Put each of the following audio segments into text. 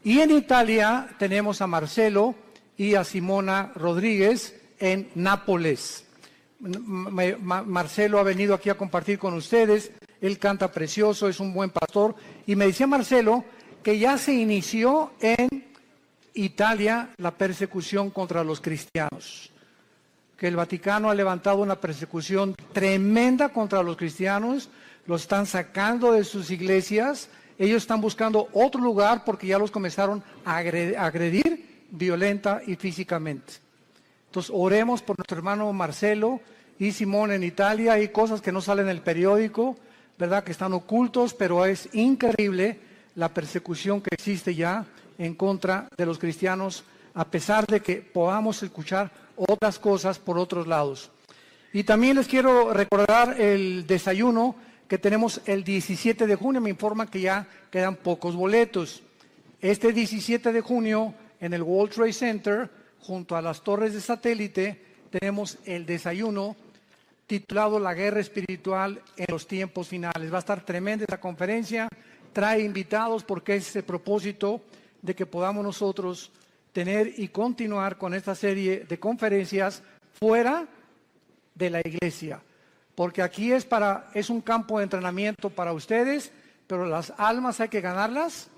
Y en Italia tenemos a Marcelo y a Simona Rodríguez en Nápoles. Marcelo ha venido aquí a compartir con ustedes. Él canta precioso, es un buen pastor. Y me decía Marcelo que ya se inició en Italia la persecución contra los cristianos. Que el Vaticano ha levantado una persecución tremenda contra los cristianos. Los están sacando de sus iglesias. Ellos están buscando otro lugar porque ya los comenzaron a agredir violenta y físicamente. Entonces oremos por nuestro hermano Marcelo y Simón en Italia. Hay cosas que no salen en el periódico, ¿verdad? Que están ocultos, pero es increíble la persecución que existe ya en contra de los cristianos, a pesar de que podamos escuchar otras cosas por otros lados. Y también les quiero recordar el desayuno que tenemos el 17 de junio. Me informan que ya quedan pocos boletos. Este 17 de junio en el World Trade Center, junto a las torres de satélite, tenemos el desayuno titulado La Guerra Espiritual en los Tiempos Finales. Va a estar tremenda esta conferencia, trae invitados porque es el propósito de que podamos nosotros tener y continuar con esta serie de conferencias fuera de la iglesia. Porque aquí es un campo de entrenamiento para ustedes, pero las almas hay que ganarlas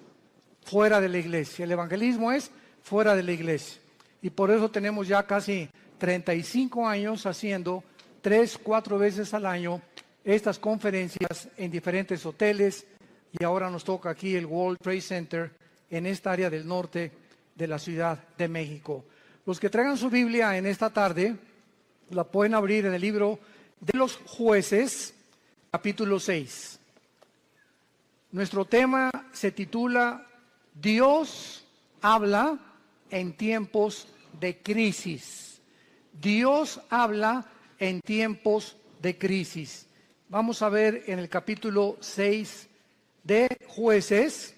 fuera de la iglesia. El evangelismo es fuera de la iglesia. Y por eso tenemos ya casi 35 años haciendo 3-4 veces al año estas conferencias en diferentes hoteles. Y ahora nos toca aquí el World Trade Center en esta área del norte de la Ciudad de México. Los que traigan su Biblia en esta tarde, la pueden abrir en el libro de los Jueces, capítulo 6. Nuestro tema se titula Dios habla en tiempos de crisis. Dios habla en tiempos de crisis. Vamos a ver en el capítulo 6 de Jueces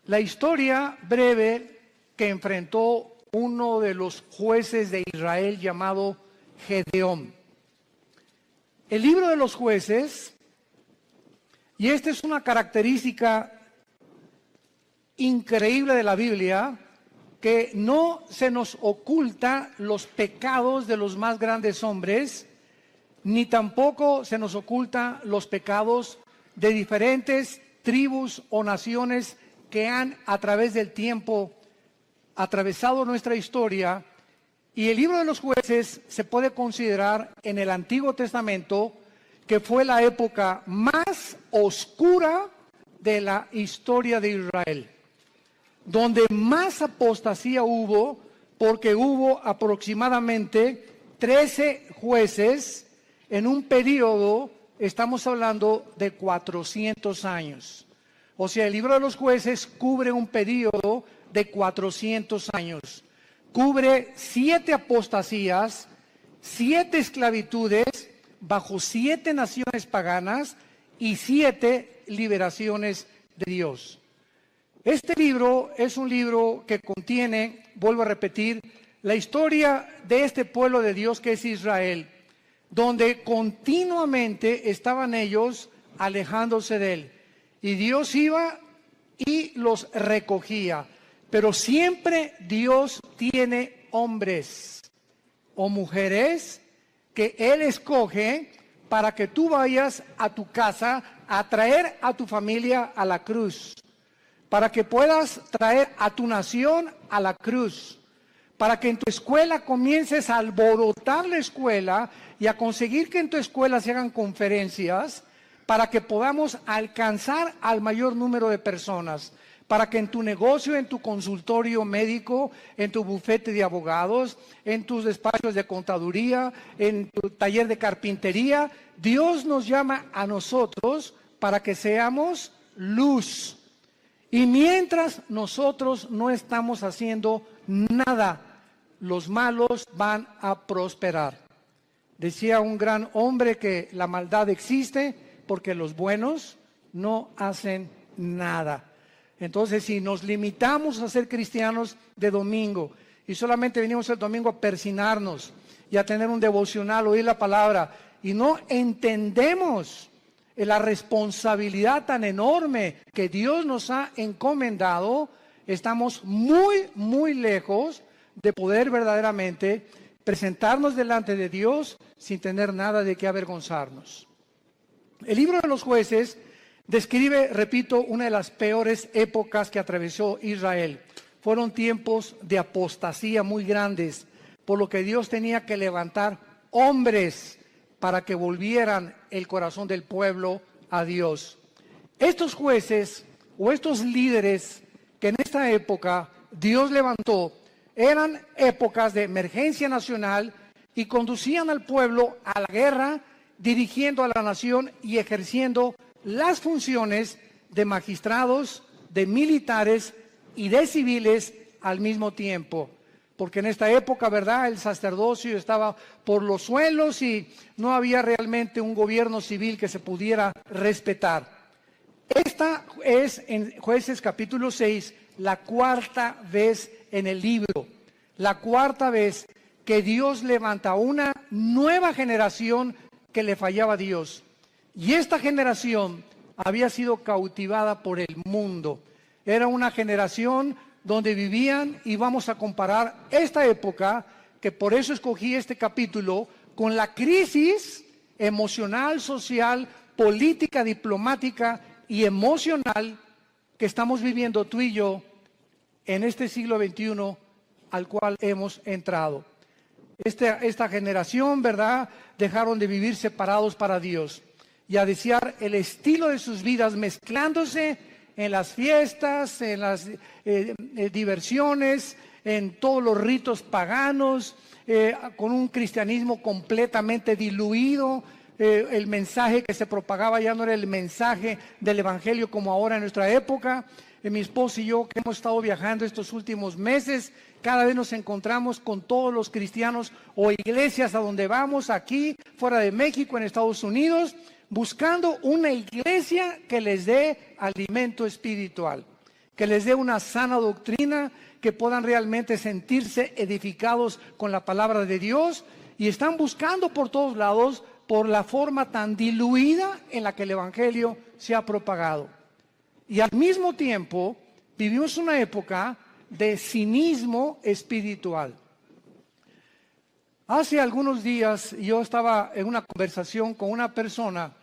la historia breve que enfrentó uno de los jueces de Israel llamado Gedeón. El libro de los Jueces, y esta es una característica increíble de la Biblia, que no se nos oculta los pecados de los más grandes hombres, ni tampoco se nos oculta los pecados de diferentes tribus o naciones que han a través del tiempo atravesado nuestra historia. Y el libro de los Jueces se puede considerar en el Antiguo Testamento que fue la época más oscura de la historia de Israel, donde más apostasía hubo, porque hubo aproximadamente 13 jueces en un periodo, estamos hablando de 400 años. O sea, el libro de los Jueces cubre un periodo de 400 años. Cubre 7 apostasías, 7 esclavitudes bajo 7 naciones paganas y 7 liberaciones de Dios. Este libro es un libro que contiene, vuelvo a repetir, la historia de este pueblo de Dios que es Israel, donde continuamente estaban ellos alejándose de él. Y Dios iba y los recogía. Pero siempre Dios tiene hombres o mujeres que Él escoge para que tú vayas a tu casa a traer a tu familia a la cruz. Para que puedas traer a tu nación a la cruz. Para que en tu escuela comiences a alborotar la escuela y a conseguir que en tu escuela se hagan conferencias, para que podamos alcanzar al mayor número de personas, para que en tu negocio, en tu consultorio médico, en tu bufete de abogados, en tus despachos de contaduría, en tu taller de carpintería, Dios nos llama a nosotros para que seamos luz. Y mientras nosotros no estamos haciendo nada, los malos van a prosperar. Decía un gran hombre que la maldad existe porque los buenos no hacen nada. Entonces, si nos limitamos a ser cristianos de domingo y solamente venimos el domingo a persinarnos y a tener un devocional, oír la palabra, y no entendemos la responsabilidad tan enorme que Dios nos ha encomendado, estamos muy, muy lejos de poder verdaderamente presentarnos delante de Dios sin tener nada de qué avergonzarnos. El libro de los Jueces describe, repito, una de las peores épocas que atravesó Israel. Fueron tiempos de apostasía muy grandes, por lo que Dios tenía que levantar hombres para que volvieran el corazón del pueblo a Dios. Estos jueces o estos líderes que en esta época Dios levantó, eran épocas de emergencia nacional y conducían al pueblo a la guerra, dirigiendo a la nación y ejerciendo las funciones de magistrados, de militares y de civiles al mismo tiempo. Porque en esta época, ¿verdad?, el sacerdocio estaba por los suelos y no había realmente un gobierno civil que se pudiera respetar. Esta es, en Jueces capítulo 6, la cuarta vez en el libro, la cuarta vez que Dios levanta una nueva generación que le fallaba a Dios. Y esta generación había sido cautivada por el mundo. Era una generación donde vivían, y vamos a comparar esta época, que por eso escogí este capítulo, con la crisis emocional, social, política, diplomática y emocional que estamos viviendo tú y yo en este siglo XXI al cual hemos entrado. Esta generación, ¿verdad?, dejaron de vivir separados para Dios y a desear el estilo de sus vidas mezclándose en las fiestas, en las diversiones, en todos los ritos paganos, con un cristianismo completamente diluido. El mensaje que se propagaba ya no era el mensaje del evangelio como ahora en nuestra época. Mi esposo y yo, que hemos estado viajando estos últimos meses, cada vez nos encontramos con todos los cristianos o iglesias a donde vamos, aquí, fuera de México, en Estados Unidos, buscando una iglesia que les dé alimento espiritual, que les dé una sana doctrina, que puedan realmente sentirse edificados con la palabra de Dios, y están buscando por todos lados por la forma tan diluida en la que el evangelio se ha propagado. Y al mismo tiempo vivimos una época de cinismo espiritual. Hace algunos días yo estaba en una conversación con una persona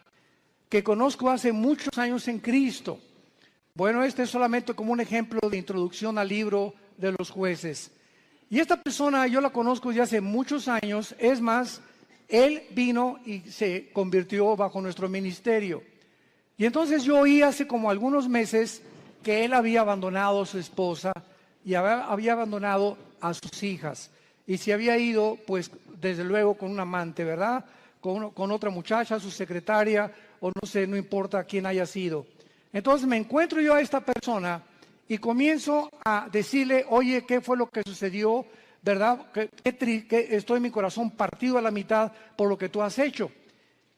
que conozco hace muchos años en Cristo. Bueno, este es solamente como un ejemplo de introducción al libro de los Jueces. Y esta persona yo la conozco ya hace muchos años. Es más, él vino y se convirtió bajo nuestro ministerio. Y entonces yo oí hace como algunos meses que él había abandonado a su esposa y había abandonado a sus hijas. Y se había ido, pues, desde luego con un amante, ¿verdad? Con otra muchacha, su secretaria, o no sé, no importa quién haya sido. Entonces me encuentro yo a esta persona y comienzo a decirle, oye, ¿qué fue lo que sucedió? ¿Verdad? Que estoy en mi corazón partido a la mitad por lo que tú has hecho.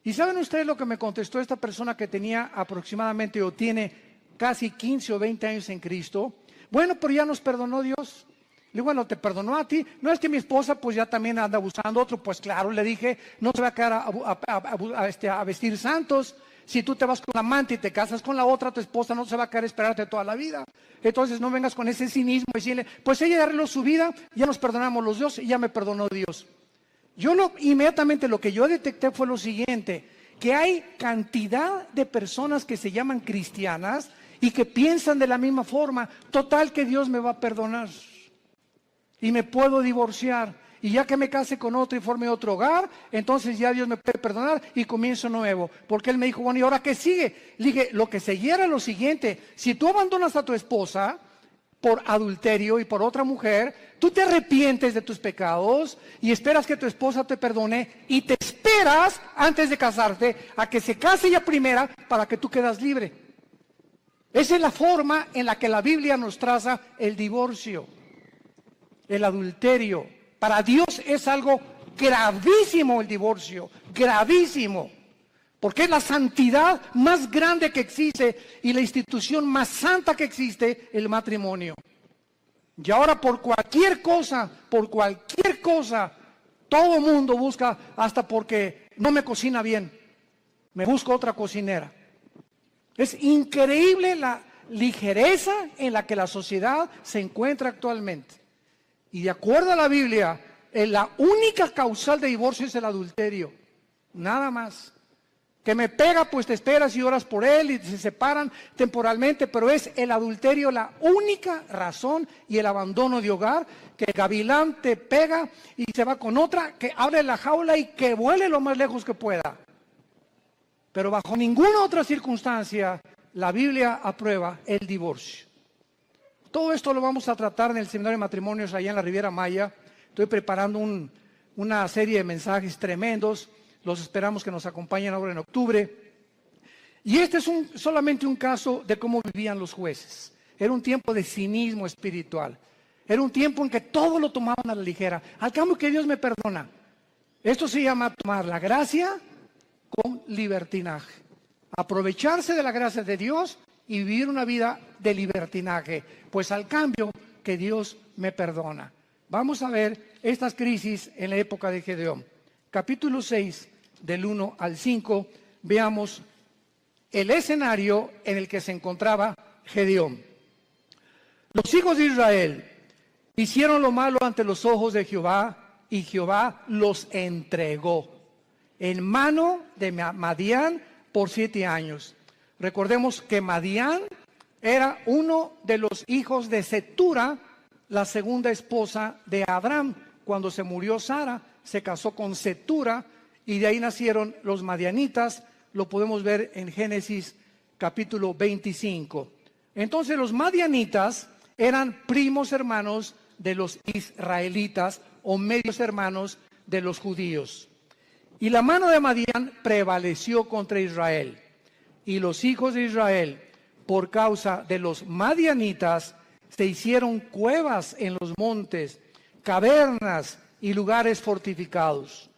¿Y saben ustedes lo que me contestó esta persona que tenía aproximadamente o tiene casi 15 o 20 años en Cristo? Bueno, pero ya nos perdonó Dios. Le digo, bueno, te perdonó a ti. No es que mi esposa pues ya también anda buscando otro. Pues claro, le dije, no se va a quedar a vestir santos. Si tú te vas con la amante y te casas con la otra, tu esposa no se va a quedar a esperarte toda la vida. Entonces no vengas con ese cinismo y decirle, pues ella arregló su vida, ya nos perdonamos los dos y ya me perdonó Dios. Inmediatamente lo que yo detecté fue lo siguiente, que hay cantidad de personas que se llaman cristianas y que piensan de la misma forma, total que Dios me va a perdonar y me puedo divorciar. Y ya que me case con otro y forme otro hogar, entonces ya Dios me puede perdonar y comienzo nuevo. Porque él me dijo, bueno, ¿y ahora qué sigue? Le dije, lo que seguía era lo siguiente. Si tú abandonas a tu esposa por adulterio y por otra mujer, tú te arrepientes de tus pecados y esperas que tu esposa te perdone y te esperas antes de casarte a que se case ella primera para que tú quedas libre. Esa es la forma en la que la Biblia nos traza el divorcio, el adulterio. Para Dios es algo gravísimo el divorcio, gravísimo, porque es la santidad más grande que existe y la institución más santa que existe, el matrimonio. Y ahora por cualquier cosa, todo mundo busca, hasta porque no me cocina bien, me busco otra cocinera. Es increíble ligereza en la que la sociedad se encuentra actualmente. Y de acuerdo a la Biblia, la única causal de divorcio es el adulterio, nada más. Que me pega, pues te esperas y oras por él y se separan temporalmente, pero es el adulterio la única razón, y el abandono de hogar, que el gavilán te pega y se va con otra, que abre la jaula y que vuele lo más lejos que pueda. Pero bajo ninguna otra circunstancia la Biblia aprueba el divorcio. Todo esto lo vamos a tratar en el seminario de matrimonios allá en la Riviera Maya. Estoy preparando una serie de mensajes tremendos. Los esperamos que nos acompañen ahora en octubre. Y este es solamente un caso de cómo vivían los jueces. Era un tiempo de cinismo espiritual. Era un tiempo en que todo lo tomaban a la ligera. Al cambio que Dios me perdona. Esto se llama tomar la gracia con libertinaje. Aprovecharse de la gracia de Dios y vivir una vida de libertinaje. Pues al cambio que Dios me perdona. Vamos a ver estas crisis en la época de Gedeón. Capítulo 6, del 1 al 5, veamos el escenario en el que se encontraba Gedeón. Los hijos de Israel hicieron lo malo ante los ojos de Jehová, y Jehová los entregó en mano de Madián por 7 años. Recordemos que Madián era uno de los hijos de Cetura, la segunda esposa de Abraham. Cuando se murió Sara, se casó con Cetura y de ahí nacieron los madianitas. Lo podemos ver en Génesis capítulo 25. Entonces los madianitas eran primos hermanos de los israelitas o medios hermanos de los judíos. Y la mano de Madián prevaleció contra Israel. Y los hijos de Israel, por causa de los madianitas, se hicieron cuevas en los montes, cavernas y lugares fortificados.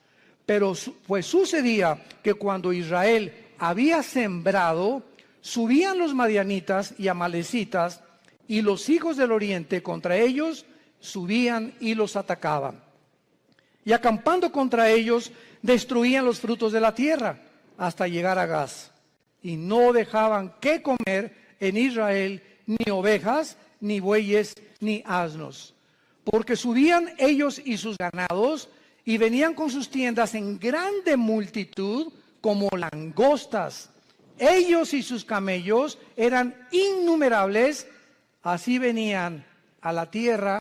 Pero pues sucedía que cuando Israel había sembrado, subían los madianitas y amalecitas, y los hijos del oriente contra ellos subían y los atacaban. Y acampando contra ellos, destruían los frutos de la tierra hasta llegar a Gaz. Y no dejaban que comer en Israel ni ovejas, ni bueyes, ni asnos. Porque subían ellos y sus ganados, y venían con sus tiendas en grande multitud, como langostas. Ellos y sus camellos eran innumerables, así venían a la tierra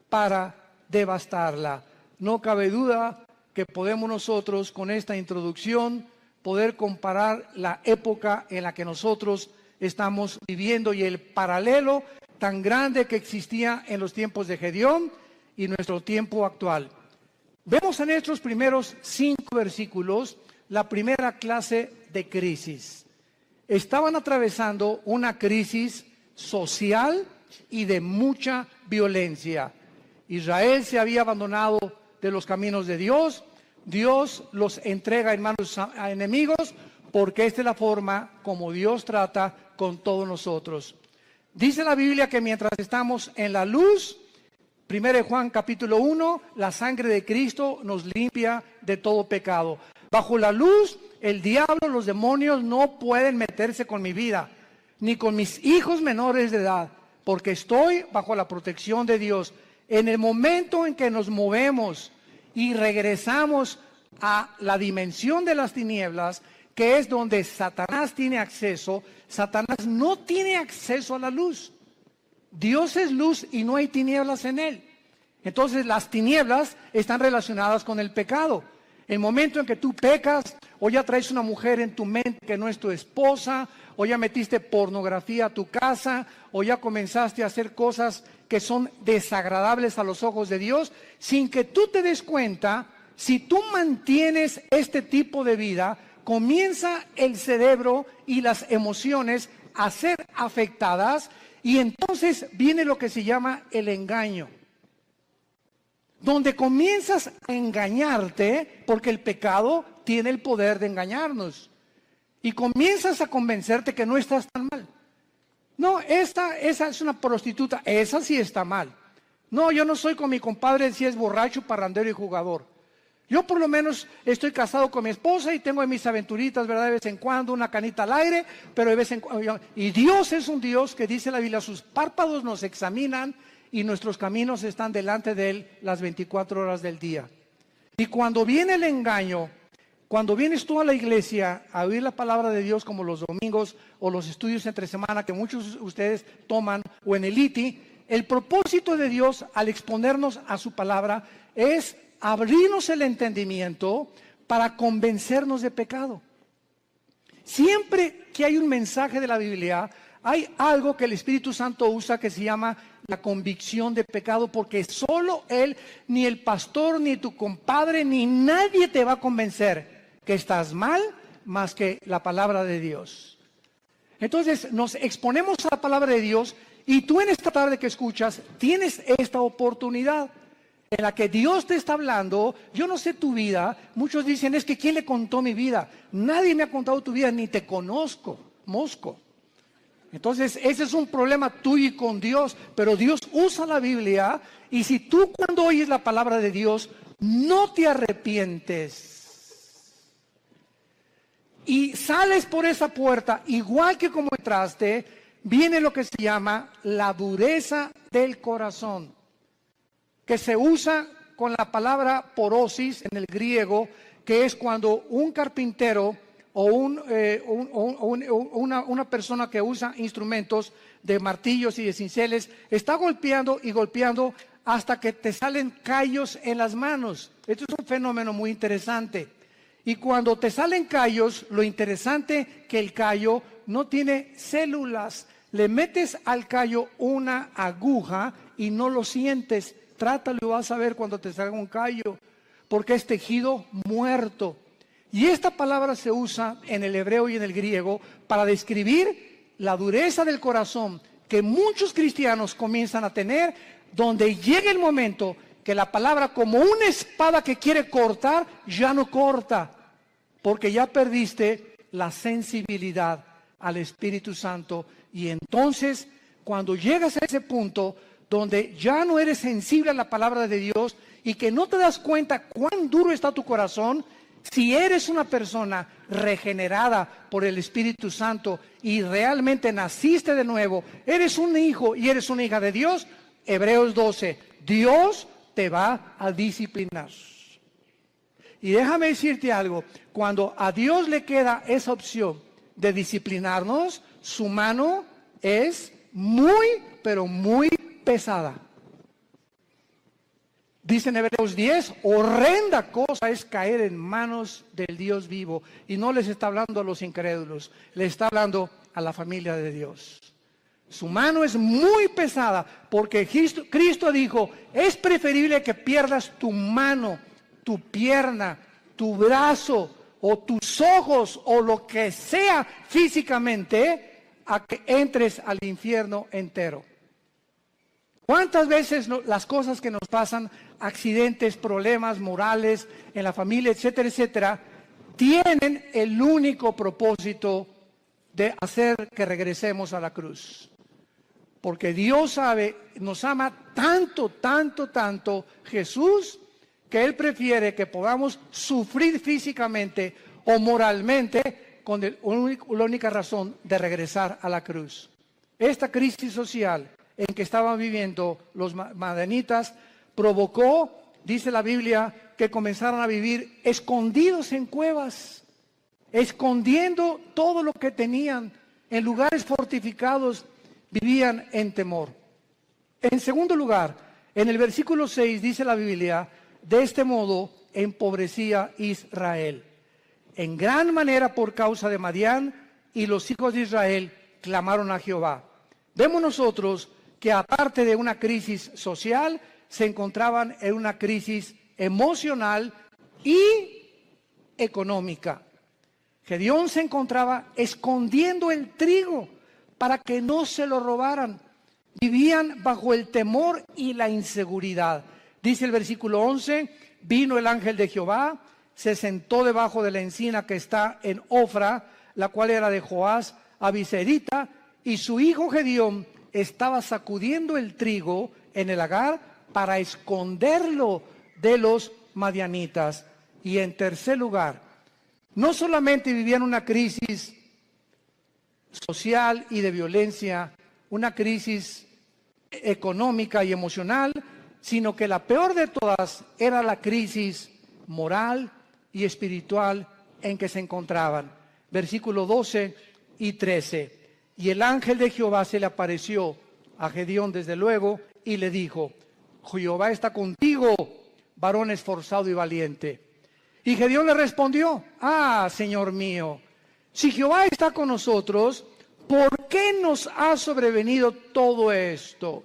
para devastarla. No cabe duda que podemos nosotros, con esta introducción, poder comparar la época en la que nosotros estamos viviendo y el paralelo tan grande que existía en los tiempos de Gedeón y nuestro tiempo actual. Vemos en estos primeros 5 versículos la primera clase de crisis. Estaban atravesando una crisis social y de mucha violencia. Israel se había abandonado de los caminos de Dios. Dios los entrega en manos a enemigos, porque esta es la forma como Dios trata con todos nosotros. Dice la Biblia que mientras estamos en la luz, 1 Juan capítulo 1, la sangre de Cristo nos limpia de todo pecado. Bajo la luz, el diablo, los demonios no pueden meterse con mi vida, ni con mis hijos menores de edad, porque estoy bajo la protección de Dios. En el momento en que nos movemos y regresamos a la dimensión de las tinieblas, que es donde Satanás tiene acceso, Satanás no tiene acceso a la luz. Dios es luz y no hay tinieblas en él. Entonces las tinieblas están relacionadas con el pecado. El momento en que tú pecas, o ya traes una mujer en tu mente que no es tu esposa, o ya metiste pornografía a tu casa, o ya comenzaste a hacer cosas que son desagradables a los ojos de Dios, sin que tú te des cuenta, si tú mantienes este tipo de vida, comienza el cerebro y las emociones a ser afectadas, y entonces viene lo que se llama el engaño, donde comienzas a engañarte, porque el pecado tiene el poder de engañarnos, y comienzas a convencerte que no estás tan mal. No, esa es una prostituta, esa sí está mal. No, yo no soy con mi compadre si es borracho, parrandero y jugador. Yo por lo menos estoy casado con mi esposa y tengo mis aventuritas, ¿verdad? De vez en cuando, una canita al aire, pero de vez en cuando. Y Dios es un Dios que dice la Biblia, sus párpados nos examinan y nuestros caminos están delante de Él las 24 horas del día. Y cuando viene el engaño, cuando vienes tú a la iglesia a oír la palabra de Dios como los domingos o los estudios entre semana que muchos de ustedes toman o en el ITI, el propósito de Dios al exponernos a su palabra es abrirnos el entendimiento para convencernos de pecado. Siempre que hay un mensaje de la Biblia, hay algo que el Espíritu Santo usa que se llama la convicción de pecado, porque solo Él, ni el pastor, ni tu compadre, ni nadie te va a convencer que estás mal más que la palabra de Dios. Entonces nos exponemos a la palabra de Dios y tú en esta tarde que escuchas tienes esta oportunidad en la que Dios te está hablando. Yo no sé tu vida. Muchos dicen, es que ¿quién le contó mi vida? Nadie me ha contado tu vida, ni te conozco, mosco. Entonces ese es un problema tuyo y con Dios, pero Dios usa la Biblia y si tú cuando oyes la palabra de Dios no te arrepientes y sales por esa puerta igual que como entraste, viene lo que se llama la dureza del corazón, que se usa con la palabra porosis en el griego, que es cuando un carpintero o una persona que usa instrumentos de martillos y de cinceles está golpeando y golpeando hasta que te salen callos en las manos. Esto es un fenómeno muy interesante. Y cuando te salen callos, lo interesante que el callo no tiene células. Le metes al callo una aguja y no lo sientes. Trátalo y vas a ver cuando te salga un callo, porque es tejido muerto. Y esta palabra se usa en el hebreo y en el griego para describir la dureza del corazón que muchos cristianos comienzan a tener, donde llega el momento que la palabra, como una espada que quiere cortar, ya no corta, porque ya perdiste la sensibilidad al Espíritu Santo. Y entonces, cuando llegas a ese punto donde ya no eres sensible a la palabra de Dios y que no te das cuenta cuán duro está tu corazón, si eres una persona regenerada por el Espíritu Santo y realmente naciste de nuevo, eres un hijo y eres una hija de Dios, Hebreos 12, Dios te va a disciplinar. Y déjame decirte algo, cuando a Dios le queda esa opción de disciplinarnos, su mano es muy, pero muy pesada. Dice en Hebreos 10, horrenda cosa es caer en manos del Dios vivo. Y no les está hablando a los incrédulos, le está hablando a la familia de Dios. Su mano es muy pesada porque Cristo dijo, es preferible que pierdas tu mano, tu pierna, tu brazo o tus ojos o lo que sea físicamente a que entres al infierno entero. ¿Cuántas veces las cosas que nos pasan, accidentes, problemas morales en la familia, etcétera, etcétera, tienen el único propósito de hacer que regresemos a la cruz? Porque Dios sabe, nos ama tanto, tanto, tanto Jesús, que Él prefiere que podamos sufrir físicamente o moralmente con la única razón de regresar a la cruz. Esta crisis social en que estaban viviendo los madianitas provocó, dice la Biblia, que comenzaron a vivir escondidos en cuevas, escondiendo todo lo que tenían, en lugares fortificados, vivían en temor. En segundo lugar, en el versículo 6 dice la Biblia, de este modo empobrecía Israel, en gran manera por causa de Madián, y los hijos de Israel clamaron a Jehová. Vemos nosotros que aparte de una crisis social, se encontraban en una crisis emocional y económica. Gedeón se encontraba escondiendo el trigo para que no se lo robaran. Vivían bajo el temor y la inseguridad. Dice el versículo 11, vino el ángel de Jehová, se sentó debajo de la encina que está en Ofra, la cual era de Joás Abiserita, y su hijo Gedeón estaba sacudiendo el trigo en el lagar para esconderlo de los madianitas. Y en tercer lugar, no solamente vivían una crisis social y de violencia, una crisis económica y emocional, sino que la peor de todas era la crisis moral y espiritual en que se encontraban. Versículos 12 y 13. Y el ángel de Jehová se le apareció a Gedeón desde luego y le dijo: Jehová está contigo, varón esforzado y valiente. Y Gedeón le respondió: Señor mío, si Jehová está con nosotros, ¿por qué nos ha sobrevenido todo esto?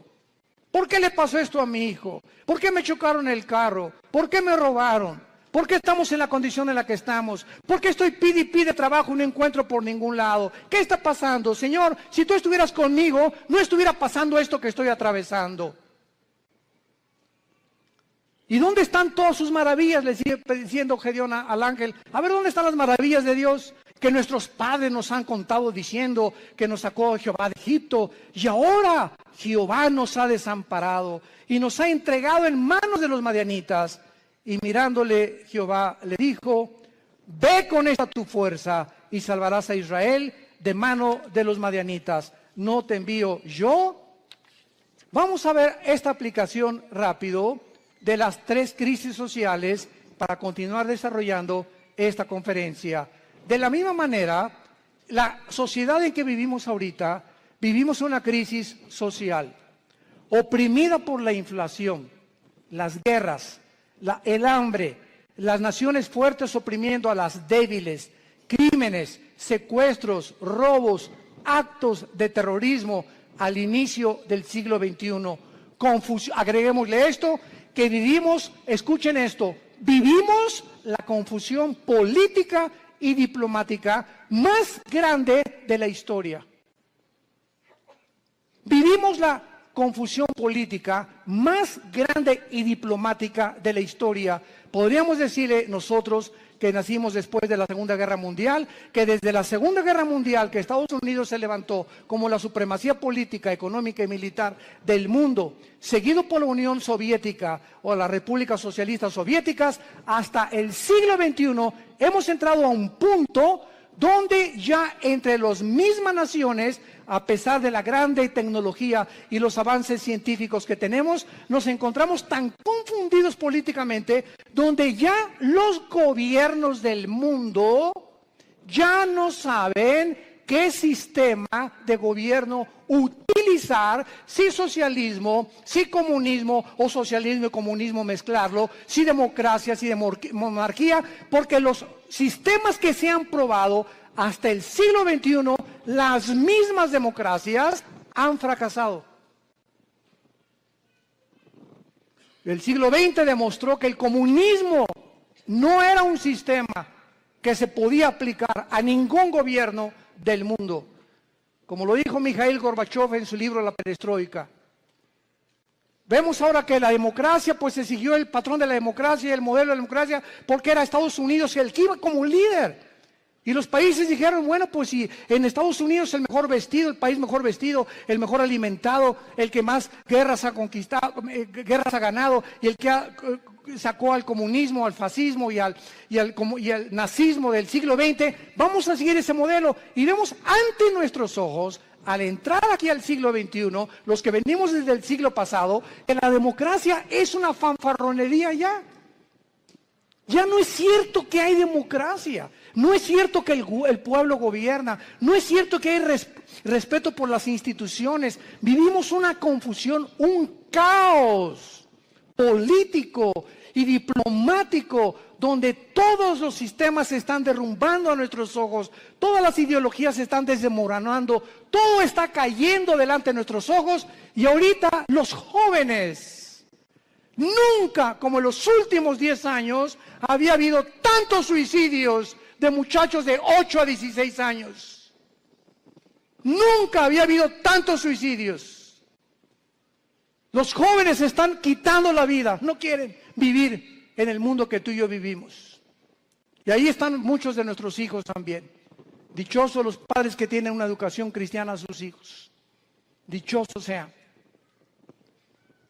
¿Por qué le pasó esto a mi hijo? ¿Por qué me chocaron el carro? ¿Por qué me robaron? ¿Por qué estamos en la condición en la que estamos? ¿Por qué estoy pide y pide trabajo y no encuentro por ningún lado? ¿Qué está pasando? Señor, si tú estuvieras conmigo, no estuviera pasando esto que estoy atravesando. ¿Y dónde están todas sus maravillas? Le sigue diciendo Gedeón al ángel. A ver, ¿dónde están las maravillas de Dios? Que nuestros padres nos han contado diciendo que nos sacó Jehová de Egipto. Y ahora Jehová nos ha desamparado y nos ha entregado en manos de los madianitas. Y mirándole Jehová le dijo: ve con esta tu fuerza y salvarás a Israel de mano de los madianitas. ¿No te envío yo? Vamos a ver esta aplicación rápido de las tres crisis sociales para continuar desarrollando esta conferencia. De la misma manera, la sociedad en que vivimos ahorita, vivimos una crisis social, oprimida por la inflación, las guerras, el hambre, las naciones fuertes oprimiendo a las débiles, crímenes, secuestros, robos, actos de terrorismo al inicio del siglo XXI. Agreguémosle esto, que vivimos, escuchen esto, vivimos la confusión política y diplomática más grande de la historia. Vivimos la confusión política más grande y diplomática de la historia. Podríamos decirle nosotros que nacimos después de la Segunda Guerra Mundial, que desde la Segunda Guerra Mundial que Estados Unidos se levantó como la supremacía política, económica y militar del mundo, seguido por la Unión Soviética o las repúblicas socialistas soviéticas, hasta el siglo XXI hemos entrado a un punto donde ya entre las mismas naciones, a pesar de la grande tecnología y los avances científicos que tenemos, nos encontramos tan confundidos políticamente, donde ya los gobiernos del mundo ya no saben qué sistema de gobierno utilizar, si socialismo, si comunismo o socialismo y comunismo mezclarlo, si democracia, si monarquía, porque los sistemas que se han probado hasta el siglo XXI, las mismas democracias han fracasado. El siglo XX demostró que el comunismo no era un sistema que se podía aplicar a ningún gobierno del mundo, como lo dijo Mikhail Gorbachev en su libro La Perestroika. Vemos ahora que la democracia, pues se siguió el patrón de la democracia, el modelo de la democracia, porque era Estados Unidos el que iba como líder. Y los países dijeron, bueno, pues si en Estados Unidos el mejor vestido, el país mejor vestido, el mejor alimentado, el que más guerras ha conquistado, guerras ha ganado, y el que sacó al comunismo, al fascismo y al nazismo del siglo XX, vamos a seguir ese modelo. Y vemos ante nuestros ojos, al entrar aquí al siglo XXI, los que venimos desde el siglo pasado, que la democracia es una fanfarronería ya. Ya no es cierto que hay democracia, no es cierto que el pueblo gobierna, no es cierto que hay respeto por las instituciones. Vivimos una confusión, un caos político y diplomático, donde todos los sistemas se están derrumbando a nuestros ojos, todas las ideologías se están desmoronando, todo está cayendo delante de nuestros ojos, y ahorita los jóvenes, nunca, como en los últimos 10 años, había habido tantos suicidios de muchachos de 8 a 16 años. Nunca había habido tantos suicidios. Los jóvenes están quitando la vida, no quieren vivir en el mundo que tú y yo vivimos. Y ahí están muchos de nuestros hijos también. Dichosos los padres que tienen una educación cristiana a sus hijos. Dichosos sean.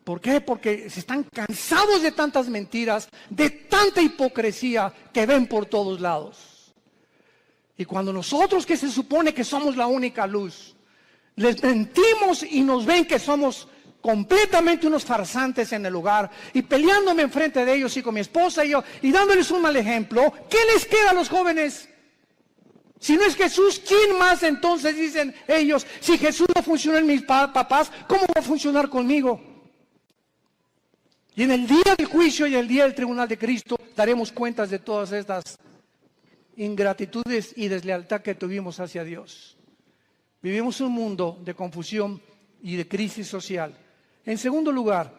¿Por qué? Porque se están cansados de tantas mentiras, de tanta hipocresía que ven por todos lados. Y cuando nosotros, que se supone que somos la única luz, les mentimos y nos ven que somos completamente unos farsantes en el hogar y peleándome enfrente de ellos y con mi esposa y yo y dándoles un mal ejemplo, ¿qué les queda a los jóvenes? Si no es Jesús, ¿quién más entonces dicen ellos? Si Jesús no funciona en mis papás, ¿cómo va a funcionar conmigo? Y en el día del juicio y el día del tribunal de Cristo daremos cuentas de todas estas ingratitudes y deslealtad que tuvimos hacia Dios. Vivimos un mundo de confusión y de crisis social. En segundo lugar,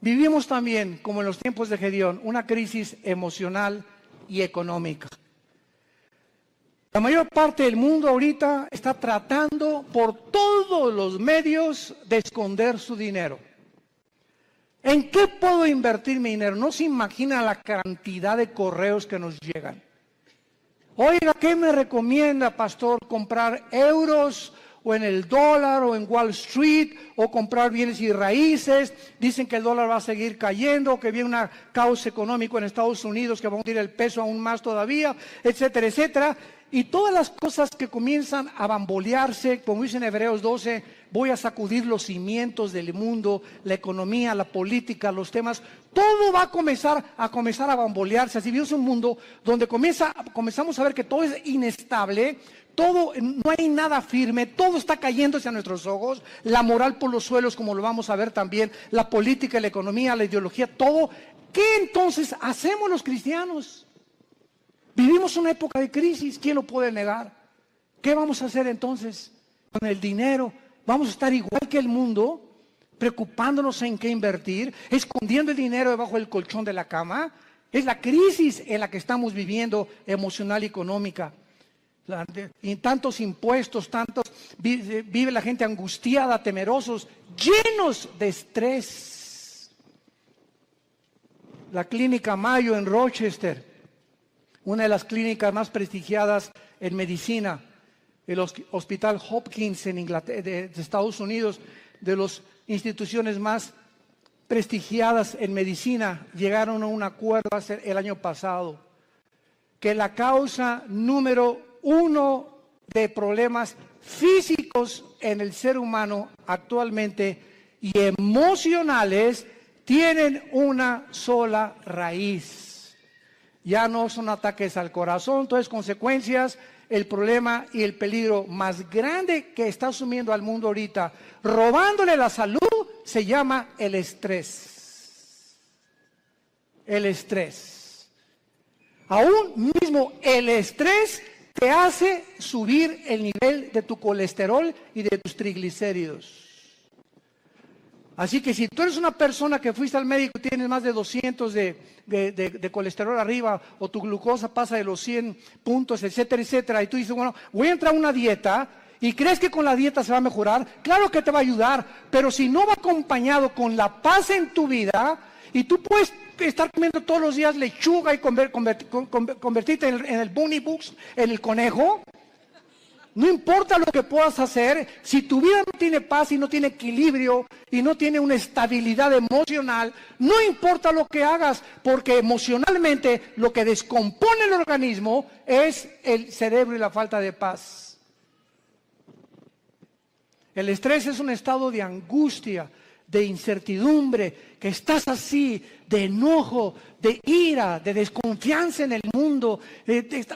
vivimos también, como en los tiempos de Gedeón, una crisis emocional y económica. La mayor parte del mundo ahorita está tratando por todos los medios de esconder su dinero. ¿En qué puedo invertir mi dinero? No se imagina la cantidad de correos que nos llegan. Oiga, ¿qué me recomienda, pastor? ¿Comprar euros o en el dólar o en Wall Street o comprar bienes y raíces? Dicen que el dólar va a seguir cayendo, que viene un caos económico en Estados Unidos que va a hundir el peso aún más todavía, etcétera, etcétera. Y todas las cosas que comienzan a bambolearse, como dice en Hebreos 12, voy a sacudir los cimientos del mundo, la economía, la política, los temas, todo va a comenzar a bambolearse. Así vivimos un mundo donde comenzamos a ver que todo es inestable, todo, no hay nada firme, todo está cayéndose a nuestros ojos, la moral por los suelos, como lo vamos a ver también, la política, la economía, la ideología, todo. ¿Qué entonces hacemos los cristianos? Vivimos una época de crisis, ¿quién lo puede negar? ¿Qué vamos a hacer entonces con el dinero? ¿Vamos a estar igual que el mundo, preocupándonos en qué invertir, escondiendo el dinero debajo del colchón de la cama? Es la crisis en la que estamos viviendo, emocional y económica. Y tantos impuestos, vive la gente angustiada, temerosos, llenos de estrés. La clínica Mayo en Rochester, una de las clínicas más prestigiadas en medicina, el Hospital Hopkins en Inglaterra, de Estados Unidos, de las instituciones más prestigiadas en medicina, llegaron a un acuerdo el año pasado, que la causa número 1 de problemas físicos en el ser humano actualmente y emocionales tienen una sola raíz. Ya no son ataques al corazón, entonces consecuencias, el problema y el peligro más grande que está asumiendo al mundo ahorita, robándole la salud, se llama el estrés. El estrés. Aún mismo el estrés te hace subir el nivel de tu colesterol y de tus triglicéridos. Así que si tú eres una persona que fuiste al médico y tienes más de 200 de colesterol arriba, o tu glucosa pasa de los 100 puntos, etcétera, etcétera, y tú dices, bueno, voy a entrar a una dieta, y crees que con la dieta se va a mejorar, claro que te va a ayudar, pero si no va acompañado con la paz en tu vida, y tú puedes estar comiendo todos los días lechuga y convertirte en el bunny bugs, en el conejo. No importa lo que puedas hacer, si tu vida no tiene paz y no tiene equilibrio y no tiene una estabilidad emocional, no importa lo que hagas, porque emocionalmente lo que descompone el organismo es el cerebro y la falta de paz. El estrés es un estado de angustia, de incertidumbre, que estás así, de enojo, de ira, de desconfianza en el mundo,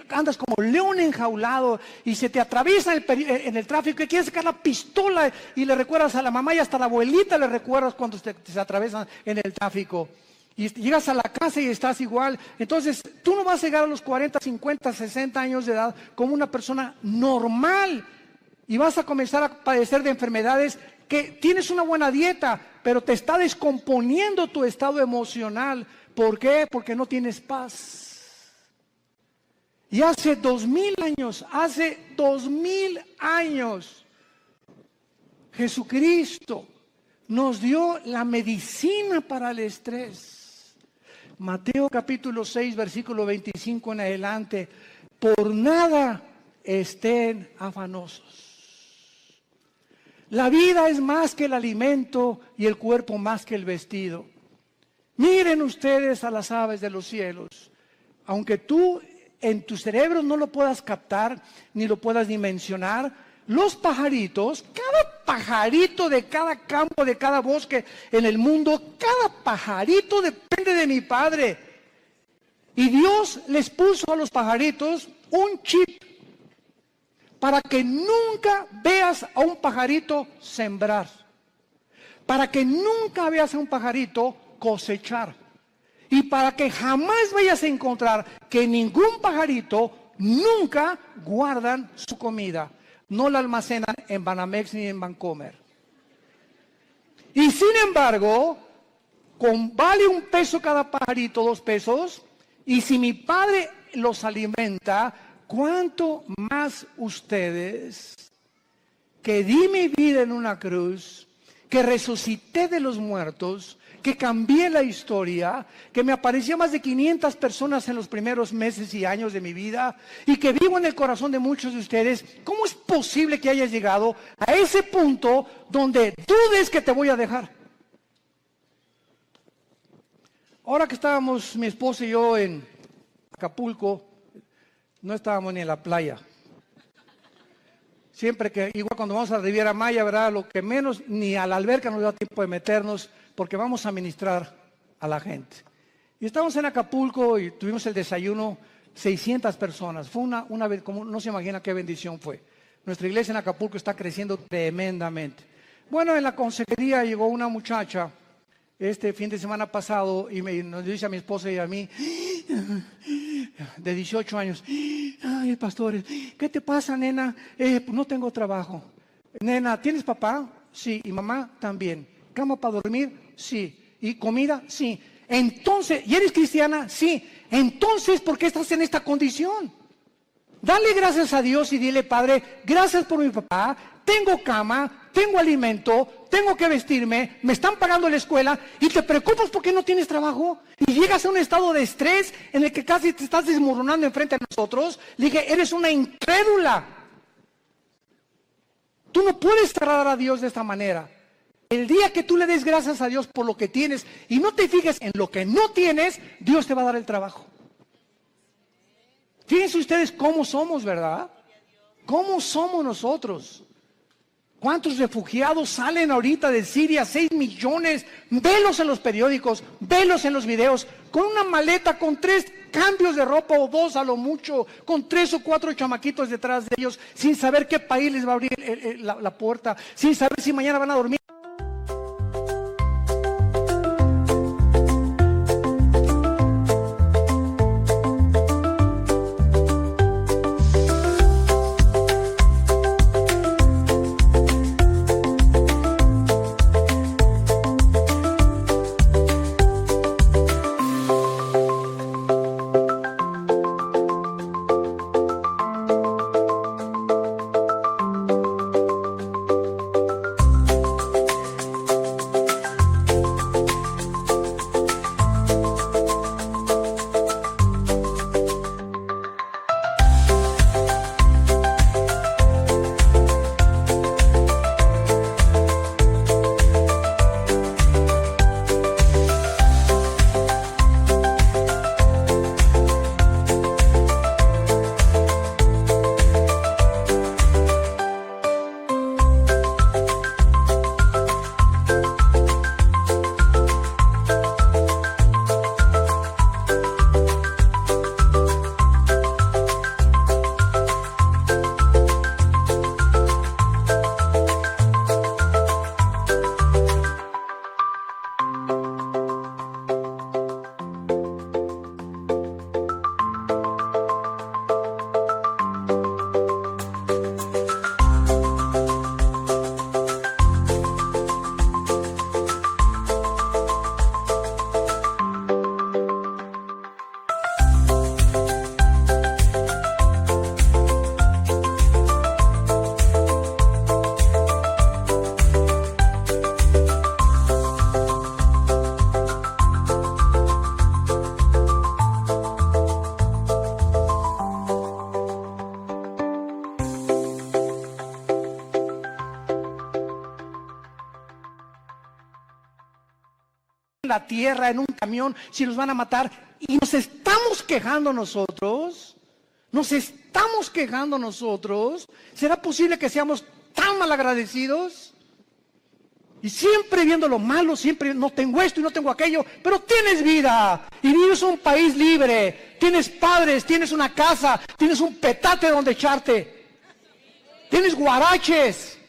andas como león enjaulado y se te atraviesa en el tráfico y quieres sacar la pistola y le recuerdas a la mamá y hasta a la abuelita le recuerdas cuando se atraviesan en el tráfico. Y llegas a la casa y estás igual. Entonces, tú no vas a llegar a los 40, 50, 60 años de edad como una persona normal y vas a comenzar a padecer de enfermedades que tienes una buena dieta, pero te está descomponiendo tu estado emocional. ¿Por qué? Porque no tienes paz. Y hace 2000 años, Jesucristo nos dio la medicina para el estrés. Mateo capítulo 6, versículo 25 en adelante. Por nada estén afanosos. La vida es más que el alimento y el cuerpo más que el vestido. Miren ustedes a las aves de los cielos. Aunque tú en tu cerebro no lo puedas captar, ni lo puedas dimensionar, los pajaritos, cada pajarito de cada campo, de cada bosque en el mundo, cada pajarito depende de mi Padre. Y Dios les puso a los pajaritos un chip para que nunca veas a un pajarito sembrar, para que nunca veas a un pajarito cosechar, y para que jamás vayas a encontrar que ningún pajarito nunca guardan su comida, no la almacenan en Banamex ni en Bancomer. Y sin embargo, vale $1 cada pajarito, $2, y si mi Padre los alimenta, ¿cuánto más ustedes, que di mi vida en una cruz, que resucité de los muertos, que cambié la historia, que me apareció más de 500 personas en los primeros meses y años de mi vida, y que vivo en el corazón de muchos de ustedes? ¿Cómo es posible que hayas llegado a ese punto donde dudes que te voy a dejar? Ahora que estábamos mi esposa y yo en Acapulco, no estábamos ni en la playa. Siempre que, igual cuando vamos a la Riviera Maya, ¿verdad? Lo que menos, ni a la alberca nos da tiempo de meternos, porque vamos a ministrar a la gente. Y estábamos en Acapulco y tuvimos el desayuno, 600 personas. Fue una vez, como no se imagina qué bendición fue. Nuestra iglesia en Acapulco está creciendo tremendamente. Bueno, en la consejería llegó una muchacha este fin de semana pasado y nos dice a mi esposa y a mí, de 18 años, ay, pastor, ¿qué te pasa, nena? Pues no tengo trabajo. Nena, ¿tienes papá? Sí. ¿Y mamá? También. ¿Cama para dormir? Sí. ¿Y comida? Sí. Entonces, ¿y eres cristiana? Sí. Entonces, ¿por qué estás en esta condición? Dale gracias a Dios y dile, Padre, gracias por mi papá, tengo cama, tengo alimento, tengo que vestirme, me están pagando la escuela y te preocupas porque no tienes trabajo y llegas a un estado de estrés en el que casi te estás desmoronando enfrente de nosotros. Le dije, eres una incrédula. Tú no puedes tratar a Dios de esta manera. El día que tú le des gracias a Dios por lo que tienes y no te fijes en lo que no tienes, Dios te va a dar el trabajo. Fíjense ustedes cómo somos, ¿verdad? ¿Cómo somos nosotros? ¿Cuántos refugiados salen ahorita de Siria? 6 millones. Velos en los periódicos, velos en los videos, con una maleta, con 3 cambios de ropa o 2 a lo mucho, con 3 o 4 chamaquitos detrás de ellos, sin saber qué país les va a abrir la puerta, sin saber si mañana van a dormir. en la tierra, en un camión, si los van a matar. Y nos estamos quejando nosotros. Nos estamos quejando nosotros. ¿Será posible que seamos tan malagradecidos? Y siempre viendo lo malo, siempre no tengo esto y no tengo aquello, pero tienes vida y vives en un país libre, tienes padres, tienes una casa, tienes un petate donde echarte, tienes guaraches.